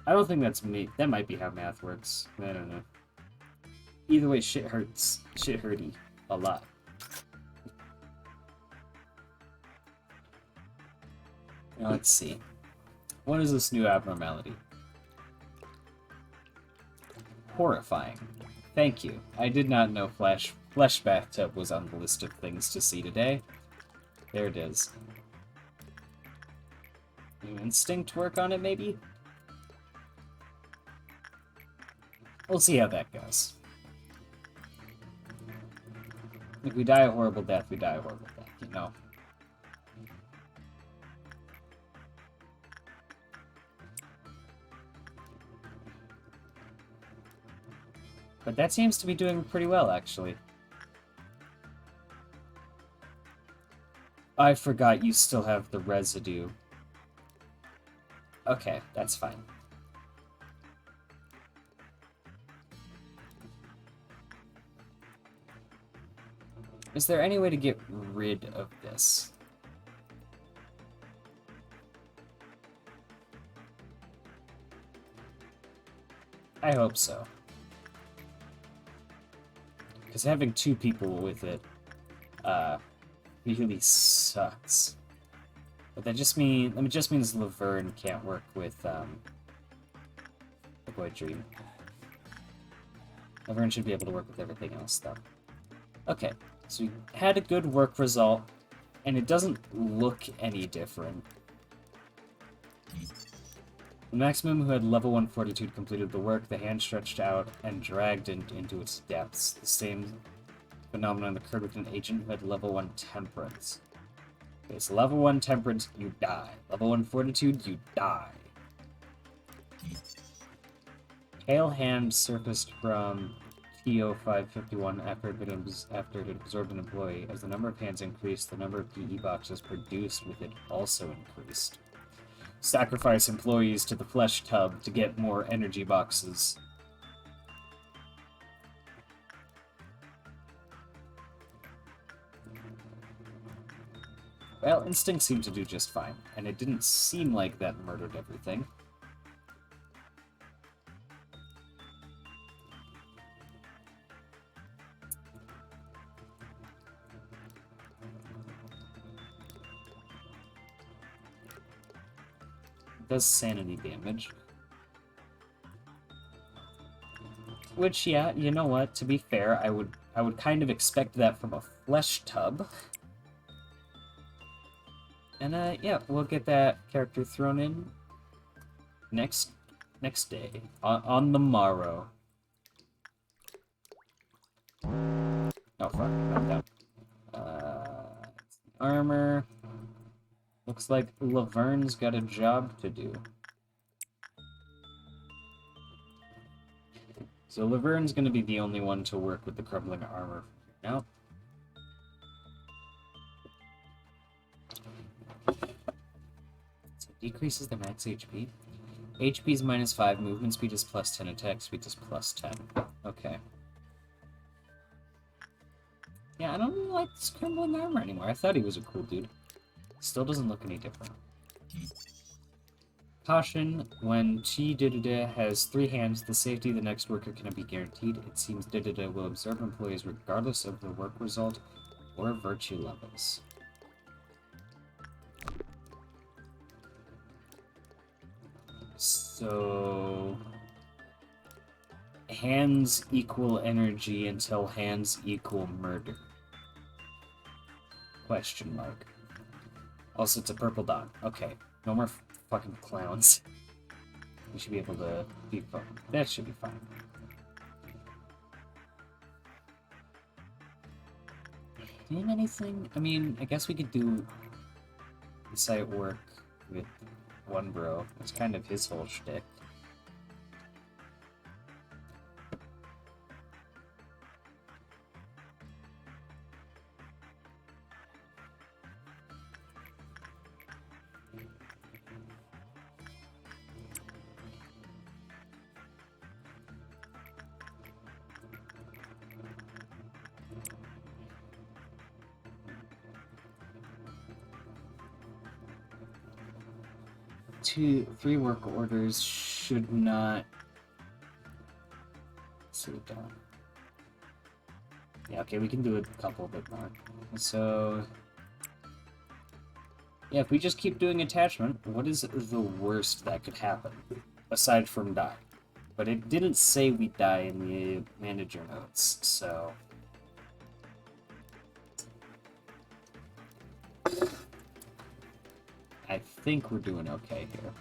I don't think that's me. That might be how math works. I don't know. Either way, shit hurts. Shit hurty. A lot. Now, let's see. What is this new abnormality? Horrifying. Thank you. I did not know Flesh Bathtub was on the list of things to see today. There it is. New instinct work on it, maybe? We'll see how that goes. If we die a horrible death, we die a horrible death, you know? But that seems to be doing pretty well, actually. I forgot you still have the residue. Okay, that's fine. Is there any way to get rid of this? I hope so. Because having two people with it, really sucks. But that just means Laverne can't work with, the Boy Dream. Laverne should be able to work with everything else, though. Okay, so we had a good work result, and it doesn't look any different. The maximum who had level 1 fortitude completed the work, the hand stretched out and dragged into its depths. The same phenomenon occurred with an agent who had level 1 temperance. Okay, so level 1 temperance, you die. Level 1 fortitude, you die. Pale hand surfaced from TO 551 after it had absorbed an employee. As the number of hands increased, the number of PE boxes produced with it also increased. Sacrifice employees to the flesh tub to get more energy boxes. Well, instinct seemed to do just fine, and it didn't seem like that murdered everything. It does sanity damage. Which, yeah, you know what? To be fair, I would kind of expect that from a flesh tub. And yeah, we'll get that character thrown in next day on the morrow. Oh fuck, I'm down. Armor. Looks like Laverne's got a job to do. So Laverne's gonna be the only one to work with the crumbling armor now. So it decreases the max HP. HP is -5, movement speed is +10, attack speed is +10. Okay. Yeah, I don't really like this crumbling armor anymore. I thought he was a cool dude. Still doesn't look any different. Caution, when Chi Didida has 3 hands, the safety of the next worker cannot be guaranteed. It seems Didida will absorb employees regardless of the work result or virtue levels. So... hands equal energy until hands equal murder. Question mark. Also, it's a purple dot. Okay, no more fucking clowns. We should be able to be fun. That should be fine. Doing anything? I mean, I guess we could do the site work with one bro. It's kind of his whole shtick. Three work orders should not sit down. Yeah, okay, we can do a couple bit more. So, yeah, if we just keep doing attachment, what is the worst that could happen aside from die? But it didn't say we die in the manager notes, so. I think we're doing okay here.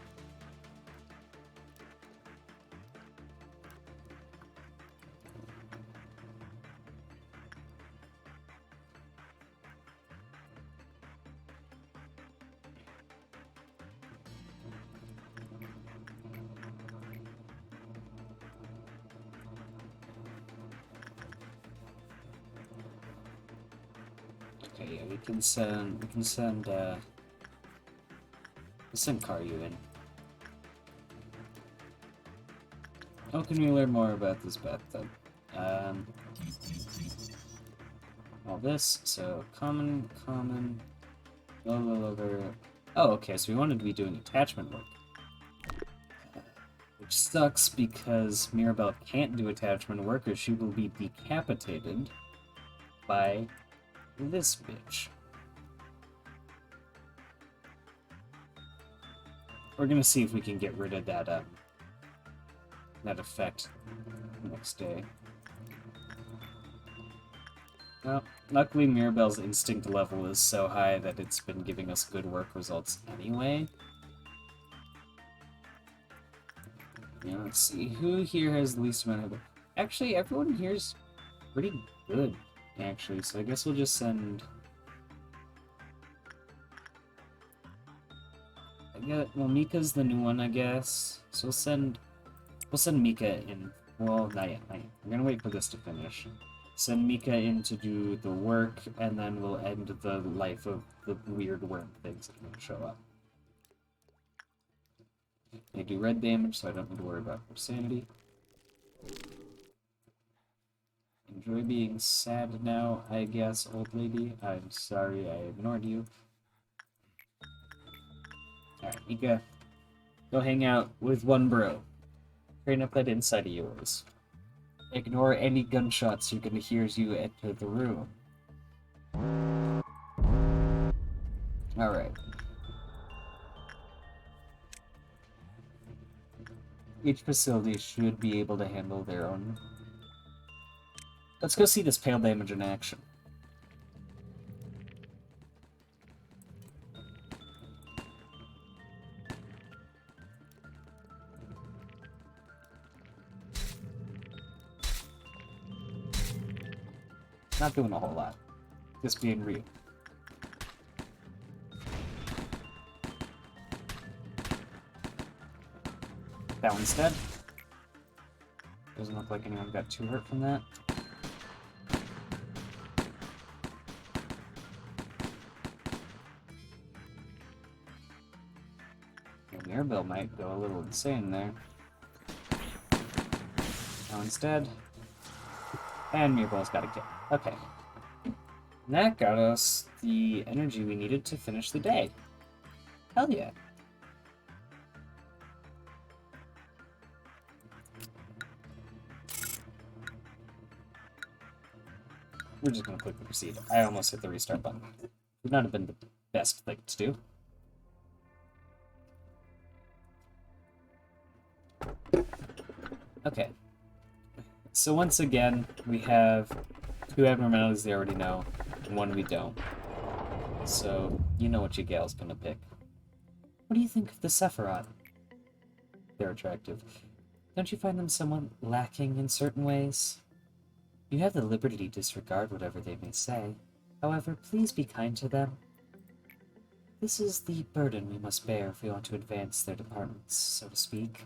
Okay, yeah, we can send Karyu in. How can we learn more about this bathtub? All this, so common, low over. Oh, okay, so we wanted to be doing attachment work. Which sucks because Mirabelle can't do attachment work or she will be decapitated by this bitch. We're gonna see if we can get rid of that that effect next day. Well, luckily Mirabelle's instinct level is so high that it's been giving us good work results anyway. Yeah, let's see. Who here has the least amount of... Actually, everyone here's pretty good actually, so I guess we'll just send... well, Mika's the new one, I guess. So we'll send Mika in. Well, not yet, not yet. We're gonna wait for this to finish. Send Mika in to do the work, and then we'll end the life of the weird worm things that are gonna show up. They do red damage, so I don't need to worry about sanity. Enjoy being sad now, I guess, old lady. I'm sorry I ignored you. Alright, Mika. Go hang out with one bro. Train up that inside of yours. Ignore any gunshots you're gonna hear as you enter the room. Alright. Each facility should be able to handle their own. Let's go see this pale damage in action. Not doing a whole lot. Just being real. That one's dead. Doesn't look like anyone got too hurt from that. The airbill might go a little insane there. That one's dead. And Mirabel's got a kill. Okay. And that got us the energy we needed to finish the day. Hell yeah. We're just gonna quickly proceed. I almost hit the restart button. Would not have been the best thing to do. Okay. So once again, we have 2 abnormalities they already know, and 1 we don't. So, you know what your gal's gonna pick. What do you think of the Sephiroth? They're attractive. Don't you find them somewhat lacking in certain ways? You have the liberty to disregard whatever they may say. However, please be kind to them. This is the burden we must bear if we want to advance their departments, so to speak.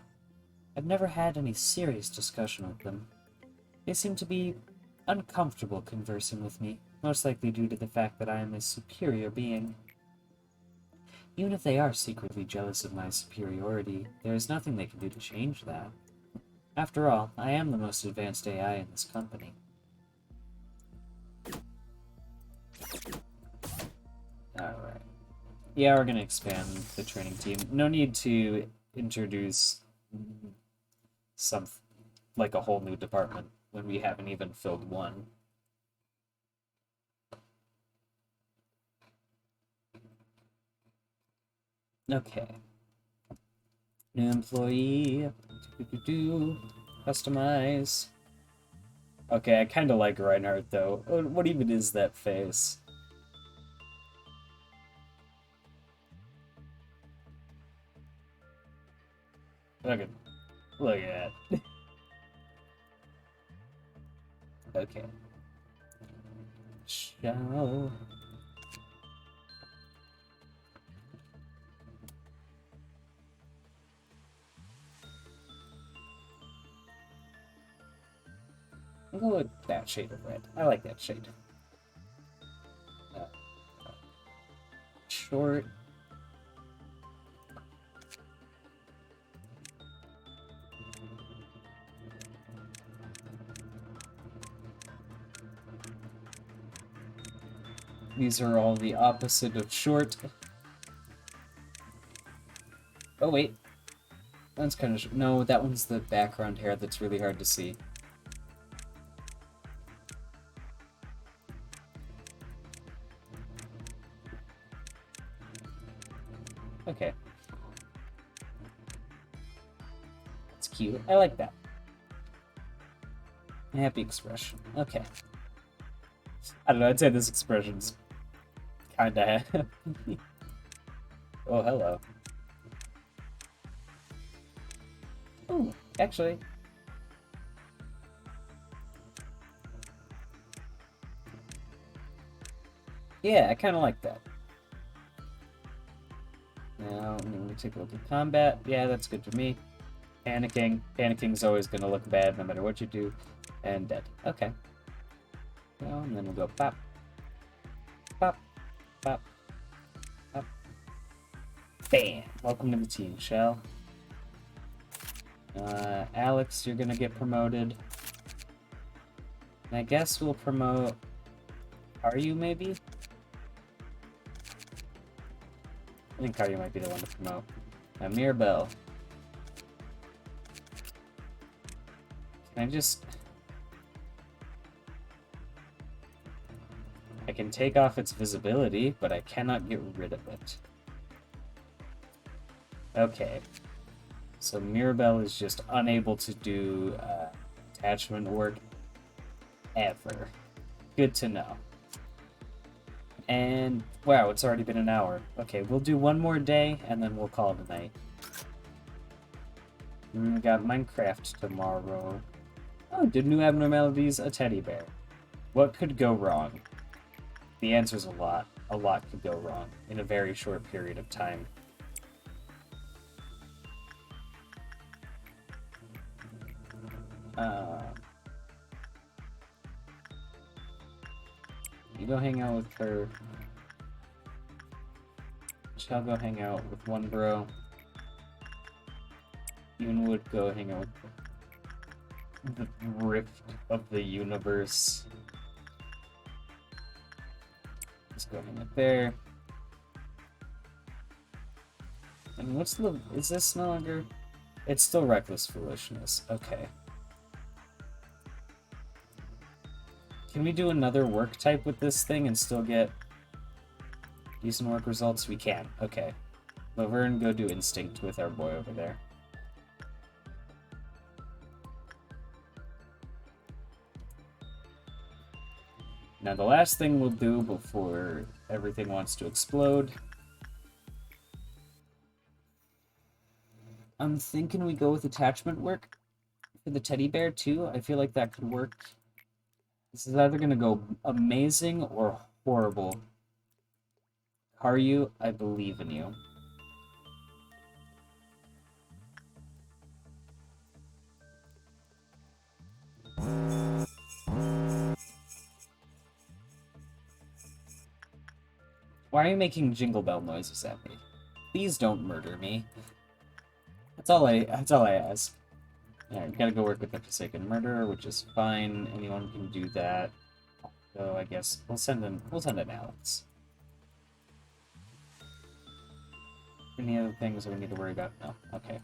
I've never had any serious discussion with them. They seem to be uncomfortable conversing with me, most likely due to the fact that I am a superior being. Even if they are secretly jealous of my superiority, there is nothing they can do to change that. After all, I am the most advanced AI in this company. Alright. Yeah, we're gonna expand the training team. No need to introduce like a whole new department when we haven't even filled one. Okay. New employee. Customize. Okay, I kind of like Reinhardt though. What even is that face? Look at that. Okay. Shall... I'll go with that shade of red. I like that shade. Short. These are all the opposite of short. Oh, wait. That's kind of... No, that one's the background hair that's really hard to see. Okay. That's cute. I like that. Happy expression. Okay. I don't know, I'd say this expression's kinda happy. Oh, hello. Ooh, actually. Yeah, I kind of like that. Now, I'm going to take a look at combat. Yeah, that's good for me. Panicking. Panicking's always going to look bad no matter what you do. And dead. Okay. Well, and then we'll go pop. Pop. Pop. Pop. Bam! Welcome to the team, Shell. Alex, you're going to get promoted. And I guess we'll promote... Are you, maybe? I think Cardio might be the one to promote. Mirabelle. Can I just... I can take off its visibility, but I cannot get rid of it. Okay. So Mirabelle is just unable to do attachment work ever. Good to know. And, wow, it's already been an hour. Okay, we'll do one more day, and then we'll call it a night. We got Minecraft tomorrow. Oh, did new abnormalities a teddy bear? What could go wrong? The answer's a lot. A lot could go wrong in a very short period of time. You go hang out with her. Shall go hang out with one bro. Even would go hang out with the rift of the universe. Let's go hang out there. And what's the... Is this no longer... It's still reckless foolishness. Okay. Can we do another work type with this thing and still get decent work results? We can. Okay. Laverne, go do instinct with our boy over there. Now the last thing we'll do before everything wants to explode. I'm thinking we go with attachment work for the teddy bear too. I feel like that could work. This is either going to go amazing or horrible. Are you? I believe in you. Why are you making jingle bell noises at me? Please don't murder me. That's all I ask. Alright, gotta go work with the Forsaken Murderer, which is fine. Anyone can do that. So I guess we'll send an Alex. Any other things we need to worry about? No. Okay.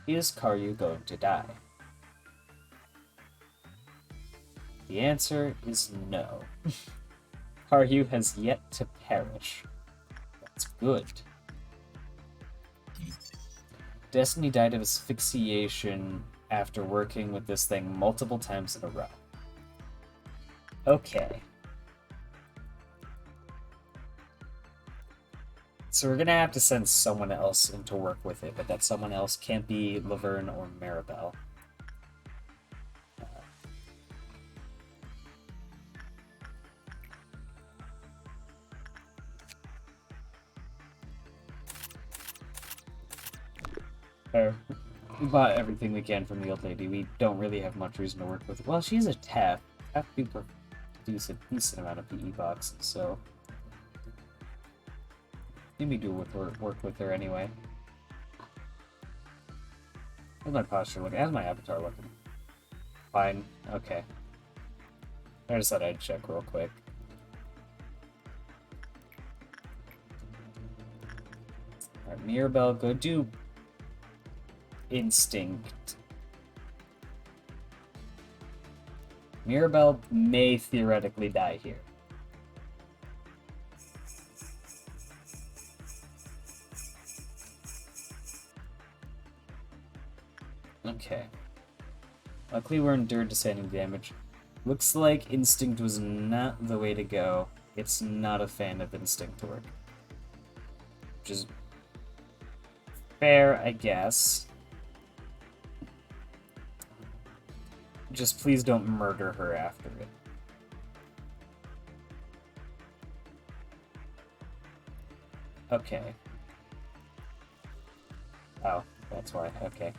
Is Karyu going to die? The answer is no. Karyu has yet to perish. That's good. Destiny died of asphyxiation after working with this thing multiple times in a row. Okay. So we're gonna have to send someone else in to work with it, but that someone else can't be Laverne or Maribel. We bought everything we can from the old lady. We don't really have much reason to work with. Well, she's a TAF. TAF people produce a decent amount of PE boxes, so maybe do work with her anyway. How's my posture looking? How's my avatar looking? Fine. Okay. I just thought I'd check real quick. Alright, Mirabelle, go do instinct. Mirabelle may theoretically die here. Okay. Luckily, we're endured to standing damage. Looks like Instinct was not the way to go. It's not a fan of Instinct work. Which is fair, I guess. Just please don't murder her after it. Okay. Oh, that's why. Okay.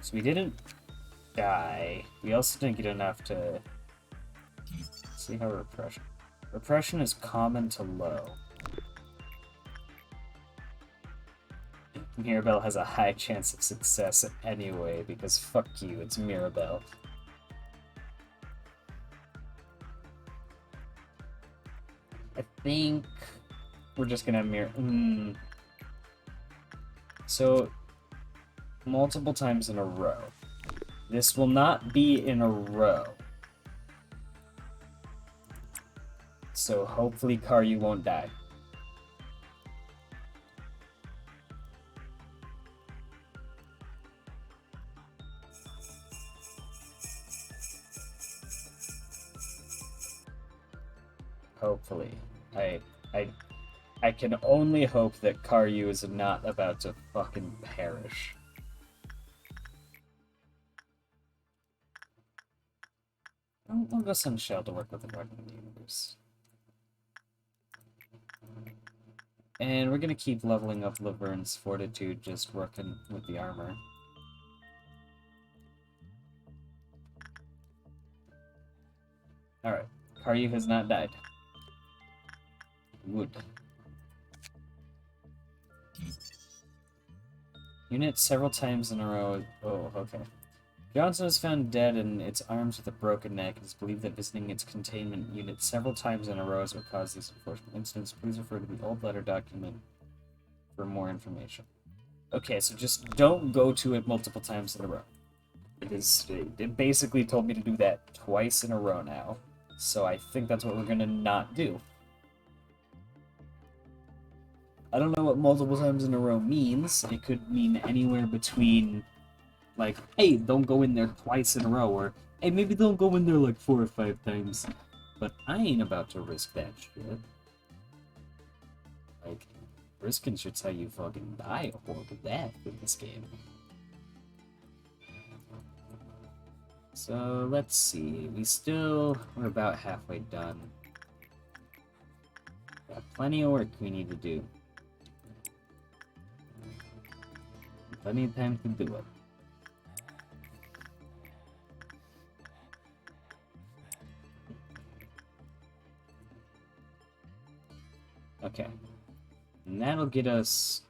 So we didn't die. We also didn't get enough to see how repression. Repression is common to low. Mirabelle has a high chance of success anyway, because fuck you, it's Mirabelle. I think we're just gonna So, multiple times in a row. This will not be in a row. So hopefully Karyu won't die. Hopefully. I can only hope that Karyu is not about to fucking perish. I'll go send Shell to work with the Guardian of the Universe. And we're gonna keep leveling up Laverne's Fortitude, just working with the armor. Alright, Karyu has not died. Good. Unit several times in a row. Oh, okay. Johnson was found dead in its arms with a broken neck. It is believed that visiting its containment unit several times in a row is what caused these unfortunate incidents. Please refer to the old letter document for more information. Okay, so just don't go to it multiple times in a row. It basically told me to do that twice in a row now. So I think that's what we're gonna not do. I don't know what multiple times in a row means. It could mean anywhere between, like, hey, don't go in there twice in a row, or, hey, maybe don't go in there like 4 or 5 times. But I ain't about to risk that shit. Like, risking shit's how you fucking die a horrible death in this game. So, let's see. We're about halfway done. Got plenty of work we need to do. Plenty of time to do it. Okay. And that'll get us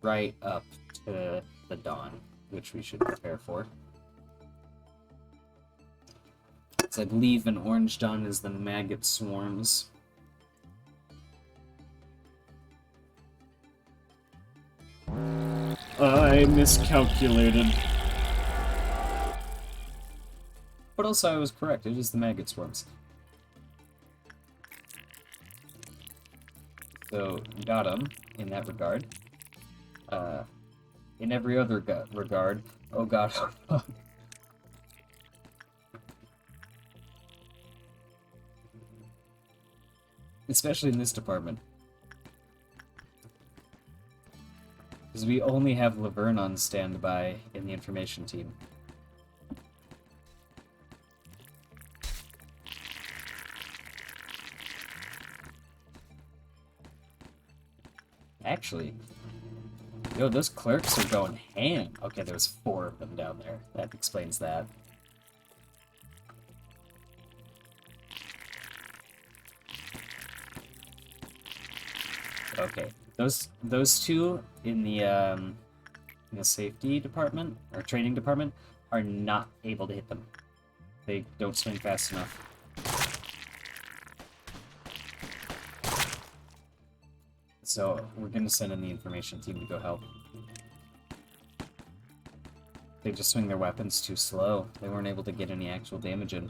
right up to the dawn, which we should prepare for. So I believe an orange dawn is the maggot swarms. I miscalculated. But also I was correct, it is the maggot swarms. So, got him, in that regard. In every other regard, oh god. Especially in this department. Because we only have Laverne on standby in the information team. Actually, yo, those clerks are going ham. Okay, there's 4 of them down there. That explains that. Okay, those 2 in the safety department or training department are not able to hit them. They don't swing fast enough. So we're gonna send in the information team to go help. They just swing their weapons too slow. They weren't able to get any actual damage in.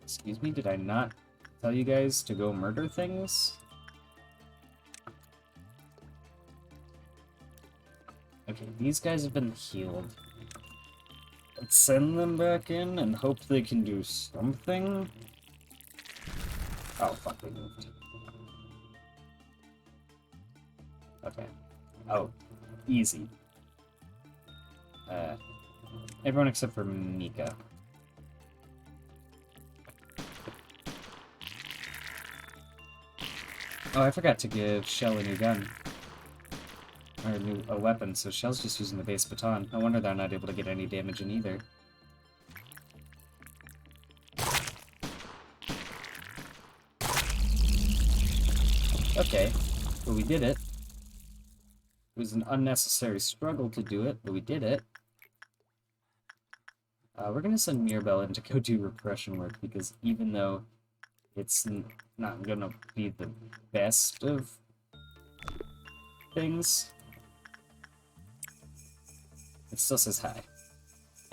Excuse me, did I not tell you guys to go murder things? Okay, these guys have been healed. Let's send them back in and hope they can do something. Oh, fuck, they moved. Okay. Oh, easy. Everyone except for Mika. Oh, I forgot to give Shell a new gun. Or a weapon, so Shell's just using the base baton. No wonder they're not able to get any damage in either. Okay, but we did it. It was an unnecessary struggle to do it, but we did it. We're gonna send Mirabelle in to go do repression work, because even though it's not gonna be the best of things, it still says hi.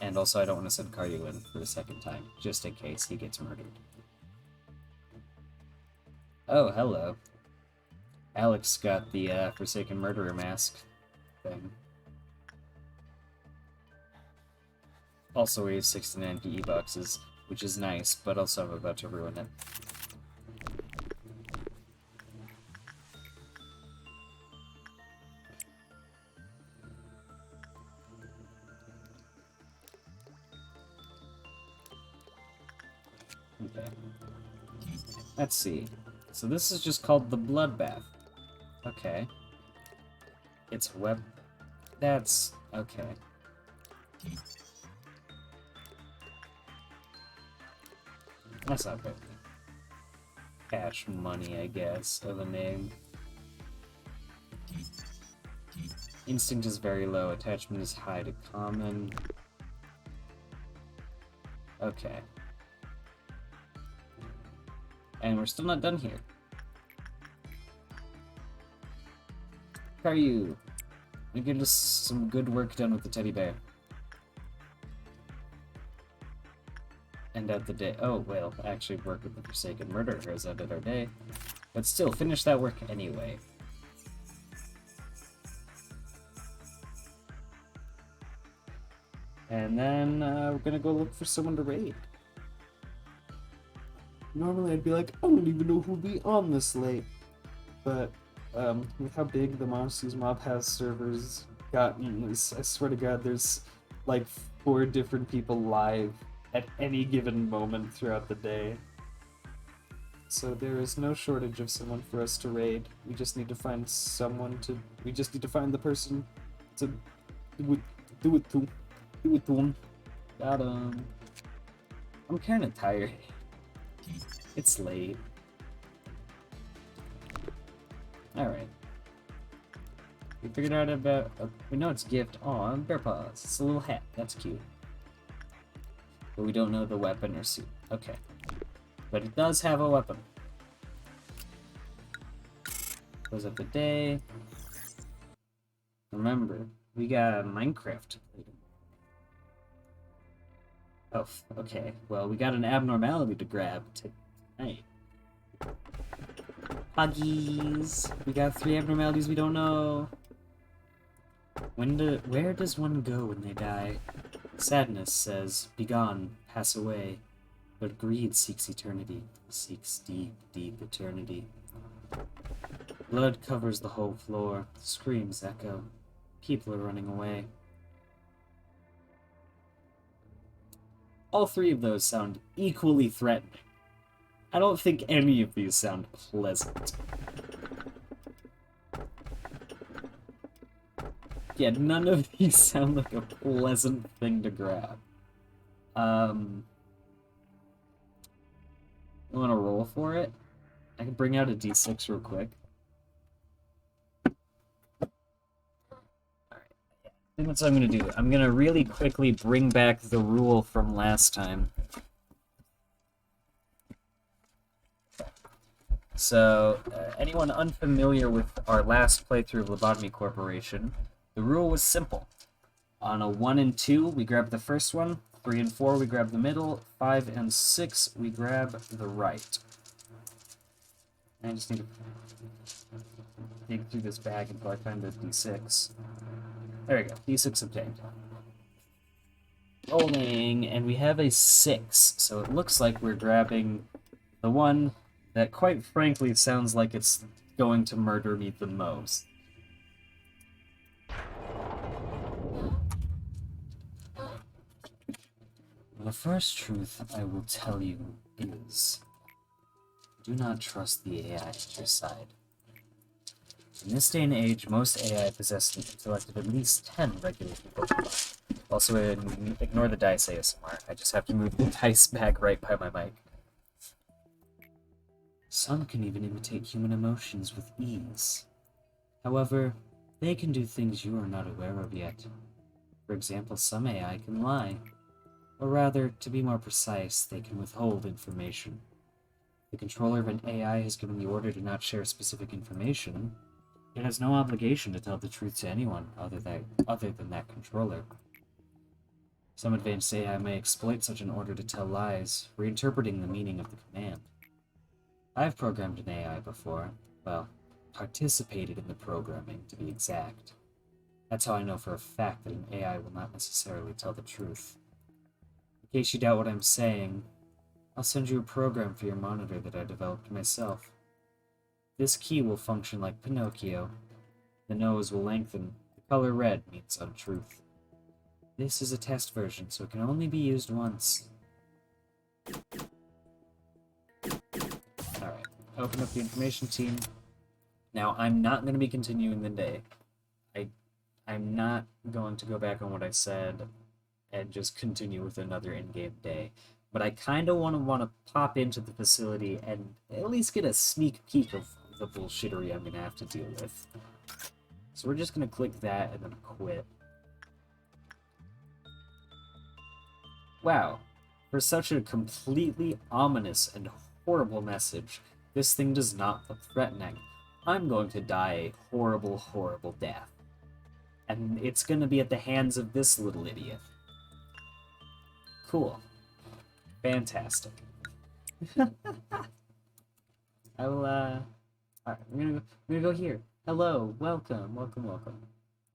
And also I don't want to send Karyu in for a second time, just in case he gets murdered. Oh, hello. Alex got the Forsaken Murderer mask thing. Also, we have 69 PE boxes, which is nice, but also I'm about to ruin it. Okay. Let's see. So this is just called the Bloodbath. Okay. It's That's... okay. That's not bad. Cash money, I guess, of a name. Instinct is very low. Attachment is high to common. Okay. And we're still not done here. Karyu, we get us some good work done with the teddy bear. End out the day. Oh, well, actually work with the Forsaken Murderer has ended our day. But still, finish that work anyway. And then we're gonna go look for someone to raid. Normally I'd be like, I don't even know who'll be on this late. But with how big the Monsters Mob has servers gotten, I swear to God, there's like 4 different people live at any given moment throughout the day. So there is no shortage of someone for us to raid. We just need to find someone to... We just need to find the person to do it to him. Got him. I'm kind of tired. It's late. Alright. We figured out about... we know it's gift on Bear Paws. It's a little hat. That's cute. But we don't know the weapon or suit. Okay. But it does have a weapon. Close up the day. Remember, we got Minecraft to play. Oh, okay. Well, we got an abnormality to grab tonight. Huggies! We got 3 abnormalities we don't know. Where does one go when they die? Sadness says, "Begone, pass away." But greed seeks eternity, seeks deep, deep eternity. Blood covers the whole floor, screams echo. People are running away. All 3 of those sound equally threatening. I don't think any of these sound pleasant. Yeah, none of these sound like a pleasant thing to grab. You want to roll for it? I can bring out a d6 real quick. Alright, I think that's what I'm going to do. I'm going to really quickly bring back the rule from last time. So, anyone unfamiliar with our last playthrough of Lobotomy Corporation, the rule was simple. On a 1 and 2, we grab the first one. 3 and 4, we grab the middle. 5 and 6, we grab the right. I just need to dig through this bag until I find the d6. There we go. D6 obtained. Rolling, and we have a 6. So it looks like we're grabbing the one that, quite frankly, sounds like it's going to murder me the most. The first truth I will tell you is, do not trust the AI at your side. In this day and age, most AI possess an intellect of at least 10 regular people. Also, ignore the dice ASMR. I just have to move the dice back right by my mic. Some can even imitate human emotions with ease. However, they can do things you are not aware of yet. For example, some AI can lie. Or rather, to be more precise, they can withhold information. The controller of an AI has given the order to not share specific information. It has no obligation to tell the truth to anyone other than that controller. Some advanced AI may exploit such an order to tell lies, reinterpreting the meaning of the command. I've programmed an AI before. Well, participated in the programming, to be exact. That's how I know for a fact that an AI will not necessarily tell the truth. In case you doubt what I'm saying, I'll send you a program for your monitor that I developed myself. This key will function like Pinocchio. The nose will lengthen. The color red means untruth. This is a test version, so it can only be used once. Alright, open up the information team. Now, I'm not going to be continuing the day. I'm not going to go back on what I said and just continue with another in-game day. But I kind of want to pop into the facility and at least get a sneak peek of the bullshittery I'm going to have to deal with. So we're just going to click that and then quit. Wow, for such a completely ominous and horrible message, this thing does not look threatening. I'm going to die a horrible, horrible death. And it's going to be at the hands of this little idiot. Cool. Fantastic. I will, alright, I'm gonna go here. Hello, welcome.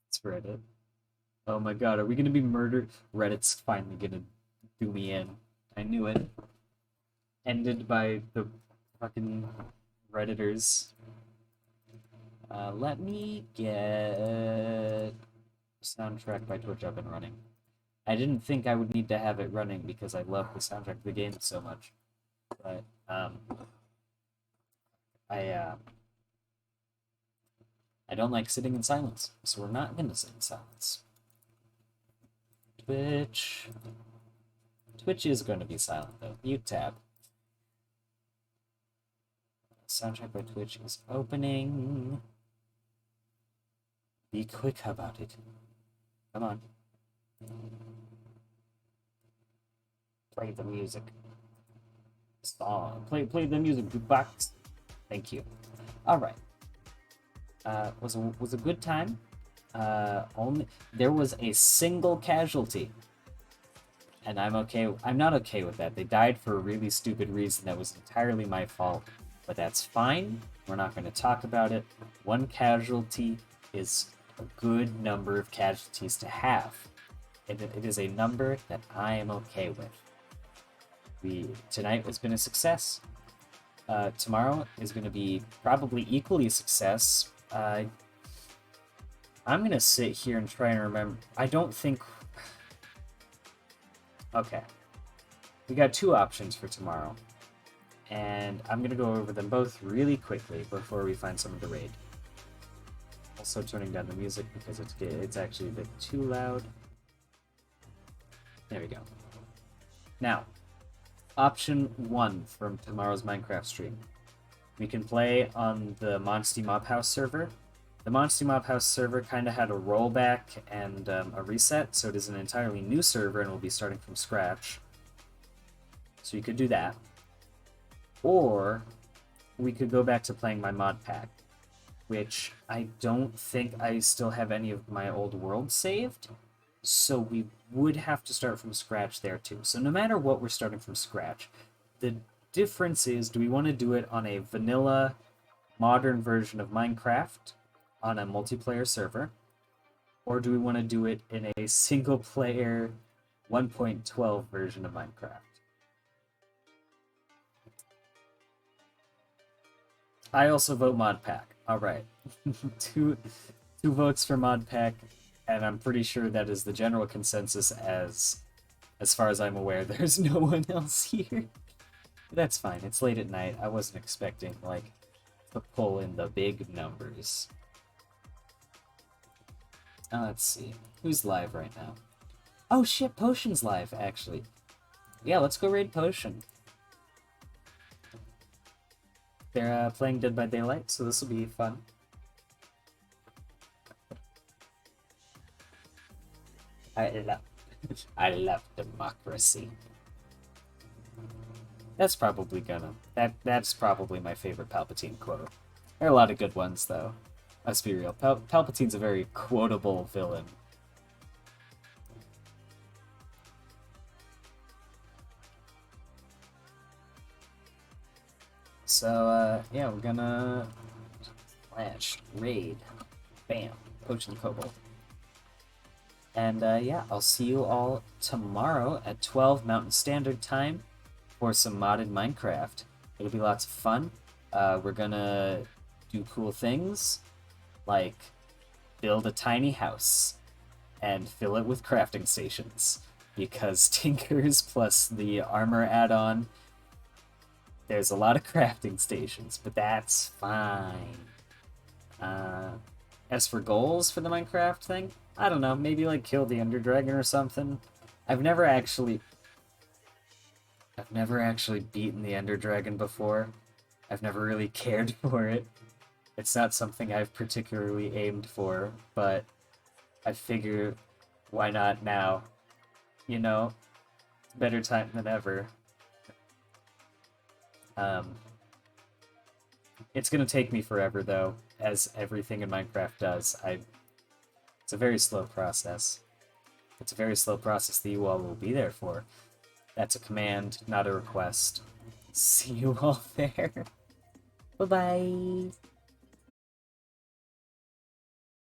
It's Reddit. Oh my god, are we gonna be murdered? Reddit's finally gonna do me in. I knew it. Ended by the fucking Redditors. Let me get soundtrack by Twitch up and running. I didn't think I would need to have it running because I love the soundtrack of the game so much. But, I don't like sitting in silence, so we're not gonna sit in silence. Twitch is going to be silent, though. Mute tab. Soundtrack by Twitch is opening. Be quick about it. Come on. Play the music. Song. Play the music, jukebox. Thank you. Alright. Was a good time. There was a single casualty. And I'm not okay with that. They died for a really stupid reason that was entirely my fault. But that's fine. We're not going to talk about it. One casualty is a good number of casualties to have. And it is a number that I am okay with. Tonight has been a success. Tomorrow is going to be probably equally a success. I'm going to sit here and try and remember. I don't think... Okay. We got two options for tomorrow. And I'm going to go over them both really quickly before we find someone to raid. Also turning down the music because it's actually a bit too loud. There we go. Now, option 1 from tomorrow's Minecraft stream. We can play on the Monsty Mob House server. The Monsty Mob House server kind of had a rollback and a reset, so it is an entirely new server and we'll be starting from scratch. So you could do that. Or we could go back to playing my mod pack, which I don't think I still have any of my old worlds saved. So we would have to start from scratch there too. So no matter what, we're starting from scratch. The difference is, do we want to do it on a vanilla, modern version of Minecraft on a multiplayer server? or do we want to do it in a single player 1.12 version of Minecraft? I also vote mod pack. All right, two two votes for mod pack, and I'm pretty sure that is the general consensus. As far as I'm aware, there's no one else here. That's fine. It's late at night. I wasn't expecting like to pull in the big numbers. Let's see. Who's live right now? Oh shit, Potion's live, actually. Yeah, let's go raid Potion. They're playing Dead by Daylight, so this will be fun. I love, I love democracy. That's probably that's probably my favorite Palpatine quote. There are a lot of good ones, though. Let's be real. Palpatine's a very quotable villain. So, yeah, we're gonna slash raid. Bam. Potion Kobold. And, yeah, I'll see you all tomorrow at 12 Mountain Standard Time for some modded Minecraft. It'll be lots of fun. We're gonna do cool things, like build a tiny house and fill it with crafting stations. Because Tinkers plus the armor add-on, there's a lot of crafting stations, but that's fine. As for goals for the Minecraft thing, I don't know, maybe like kill the Ender Dragon or something. I've never actually beaten the Ender Dragon before. I've never really cared for it. It's not something I've particularly aimed for, but I figure, why not now? You know, better time than ever. It's gonna take me forever, though, as everything in Minecraft does. It's a very slow process. It's a very slow process that you all will be there for. That's a command, not a request. See you all there. Bye-bye!